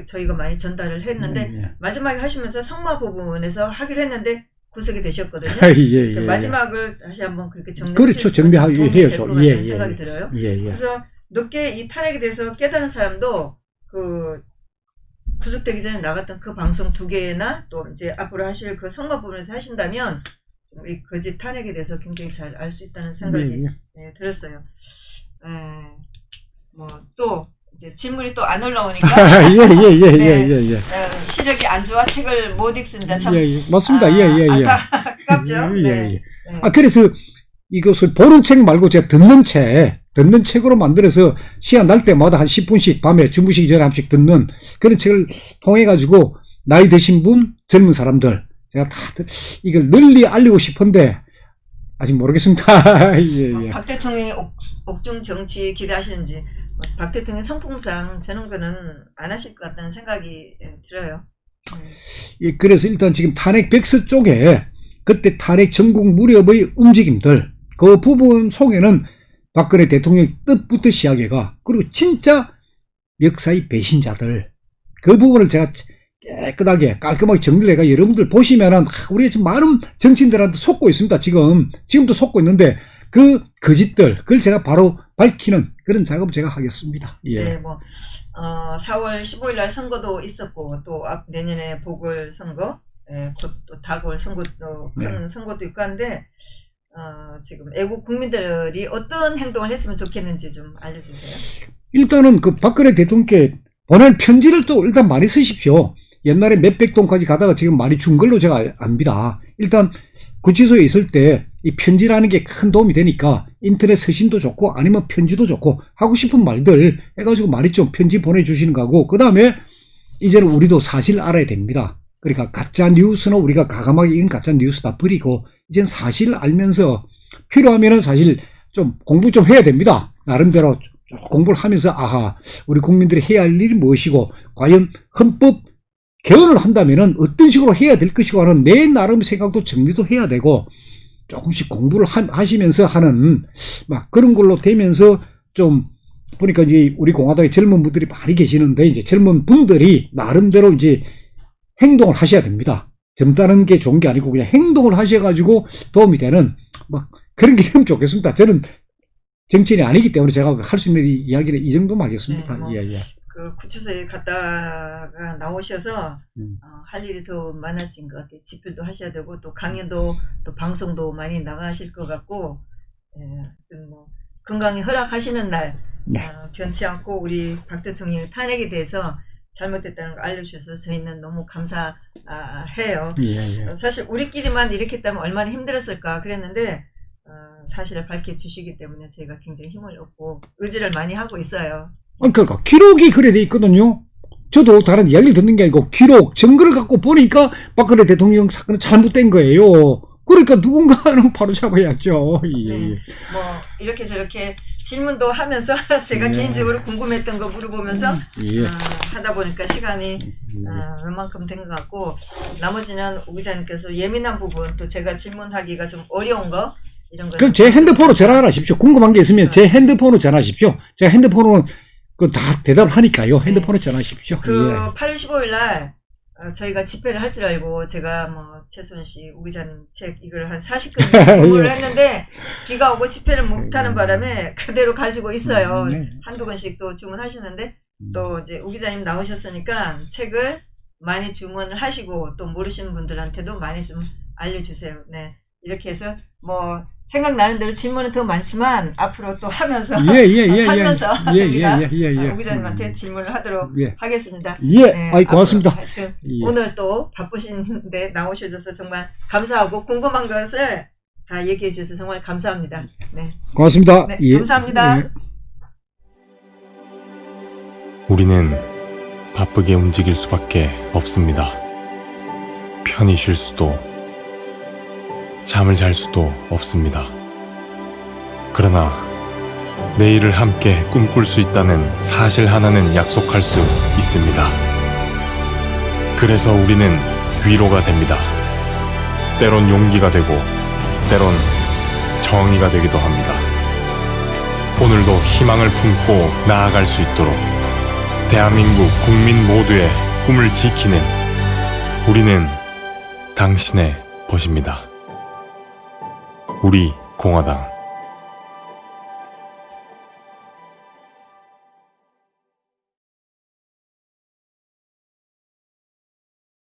저희가 많이 전달을 했는데 마지막에 하시면서 성마 부분에서 하기로 했는데 구속이 되셨거든요. 예. 마지막을 다시 한번 그렇게 정리해 그렇죠. 정리해야죠. 예. 생각이 들어요. 예. 그래서 늦게 이 탄핵에 대해서 깨달은 사람도 그 구속되기 전에 나갔던 그 방송 2개나 또 이제 앞으로 하실 그 성마 부분에서 하신다면 이 거짓 탄핵에 대해서 굉장히 잘 알 수 있다는 생각이 들었어요. 뭐 또 이제 질문이 또 안 올라오니까 예. 시력이 안 좋아 책을 못 읽습니다. 참 맞습니다. 아깝죠. 네. 그래서 이것을 보는 책 말고 제가 듣는 책으로 만들어서 시간 날 때마다 한 10분씩 밤에 주무시기 전에 한 번씩 듣는 그런 책을 통해 가지고 나이 드신 분, 젊은 사람들 제가 다 이걸 널리 알리고 싶은데 아직 모르겠습니다. 예. 박 대통령의 옥중 정치 기대하시는지 박 대통령 성품상 저는 거는 안 하실 것 같다는 생각이 들어요. 예, 그래서 일단 지금 탄핵 백서 쪽에 그때 탄핵 전국 무렵의 움직임들 그 부분 속에는 박근혜 대통령 뜻부터 시작해가 그리고 진짜 역사의 배신자들 그 부분을 제가 깨끗하게 깔끔하게 정리를 해가 여러분들 보시면은 우리가 지금 많은 정치인들한테 속고 있습니다. 지금도 속고 있는데 그 거짓들 그걸 제가 바로 밝히는 그런 작업을 제가 하겠습니다. 예. 네, 뭐 4월 15일 날 선거도 있었고 또 내년에 보궐선거, 곧 또 다가올 선거도 큰 선거도 있고 한데 지금 애국 국민들이 어떤 행동을 했으면 좋겠는지 좀 알려주세요. 일단은 그 박근혜 대통령께 보낸 편지를 또 일단 많이 쓰십시오. 옛날에 몇백 동까지 가다가 지금 많이 준 걸로 제가 압니다. 일단 구치소에 있을 때 이 편지라는 게 큰 도움이 되니까 인터넷 서신도 좋고 아니면 편지도 좋고 하고 싶은 말들 해가지고 많이 좀 편지 보내주시는 거고, 그 다음에 이제는 우리도 사실 알아야 됩니다. 그러니까 가짜 뉴스는 우리가 가감하게 이건 가짜 뉴스 다 버리고 이젠 사실 알면서 필요하면은 사실 좀 공부 좀 해야 됩니다. 나름대로 공부를 하면서 아하, 우리 국민들이 해야 할 일이 무엇이고 과연 헌법 개헌을 한다면은 어떤 식으로 해야 될 것이고 하는 내 나름 생각도 정리도 해야 되고, 조금씩 공부를 하시면서 하는 막 그런 걸로 되면서 좀 보니까 이제 우리 공화당에 젊은 분들이 많이 계시는데 이제 젊은 분들이 나름대로 이제 행동을 하셔야 됩니다. 젊다는 게 좋은 게 아니고 그냥 행동을 하셔가지고 도움이 되는 막 그런 게 되면 좋겠습니다. 저는 정치인이 아니기 때문에 제가 할 수 있는 이야기를 이 정도만 하겠습니다. 네, 뭐 예. 그 구치소에 갔다가 나오셔서 할 일이 더 많아진 것 같아요. 집필도 하셔야 되고 또 강연도 또 방송도 많이 나가실 것 같고, 뭐 건강이 허락하시는 날 변치 않고 우리 박 대통령 탄핵에 대해서 잘못됐다는 걸 알려주셔서 저희는 너무 감사해요. 예. 사실 우리끼리만 이렇게 했다면 얼마나 힘들었을까 그랬는데 사실을 밝혀주시기 때문에 저희가 굉장히 힘을 얻고 의지를 많이 하고 있어요. 그러니까 기록이 그래 돼 있거든요. 저도 다른 이야기를 듣는 게 아니고 기록, 증거를 갖고 보니까 박근혜 대통령 사건은 잘못된 거예요. 그러니까 누군가는 바로 잡아야죠. 예. 네, 뭐 이렇게 저렇게 질문도 하면서 제가 개인적으로 궁금했던 거 물어보면서 하다 보니까 시간이 웬만큼 된 것 같고, 나머지는 오 기자님께서 예민한 부분 또 제가 질문하기가 좀 어려운 거 이런 거 그럼 제 핸드폰으로 전화를 하십시오. 궁금한 게 있으면 제 핸드폰으로 전화하십시오. 제가 핸드폰으로 다 대답을 하니까요. 핸드폰으로 전화하십시오. 8월 15일 날 저희가 집회를 할 줄 알고 제가 뭐 최순 씨, 오 기자님 책 이걸 한 40권 주문을 했는데 비가 오고 집회를 못하는 바람에 그대로 가지고 있어요. 한두 권씩 또 주문하시는데 또 이제 오 기자님 나오셨으니까 책을 많이 주문을 하시고 또 모르시는 분들한테도 많이 좀 알려주세요. 네, 이렇게 해서 뭐 생각나는 대로 질문은 더 많지만 앞으로 또 하면서 살면서 오 기자님한테 질문을 하도록 하겠습니다. 네, 고맙습니다. 하여튼 오늘 또 바쁘신데 나오셔서 정말 감사하고 궁금한 것을 다 얘기해 주셔서 정말 감사합니다. 네, 고맙습니다. 네, 감사합니다. 우리는 바쁘게 움직일 수밖에 없습니다. 편히 쉴 수도 잠을 잘 수도 없습니다. 그러나 내일을 함께 꿈꿀 수 있다는 사실 하나는 약속할 수 있습니다. 그래서 우리는 위로가 됩니다. 때론 용기가 되고 때론 정의가 되기도 합니다. 오늘도 희망을 품고 나아갈 수 있도록 대한민국 국민 모두의 꿈을 지키는 우리는 당신의 벗입니다. 우리 공화당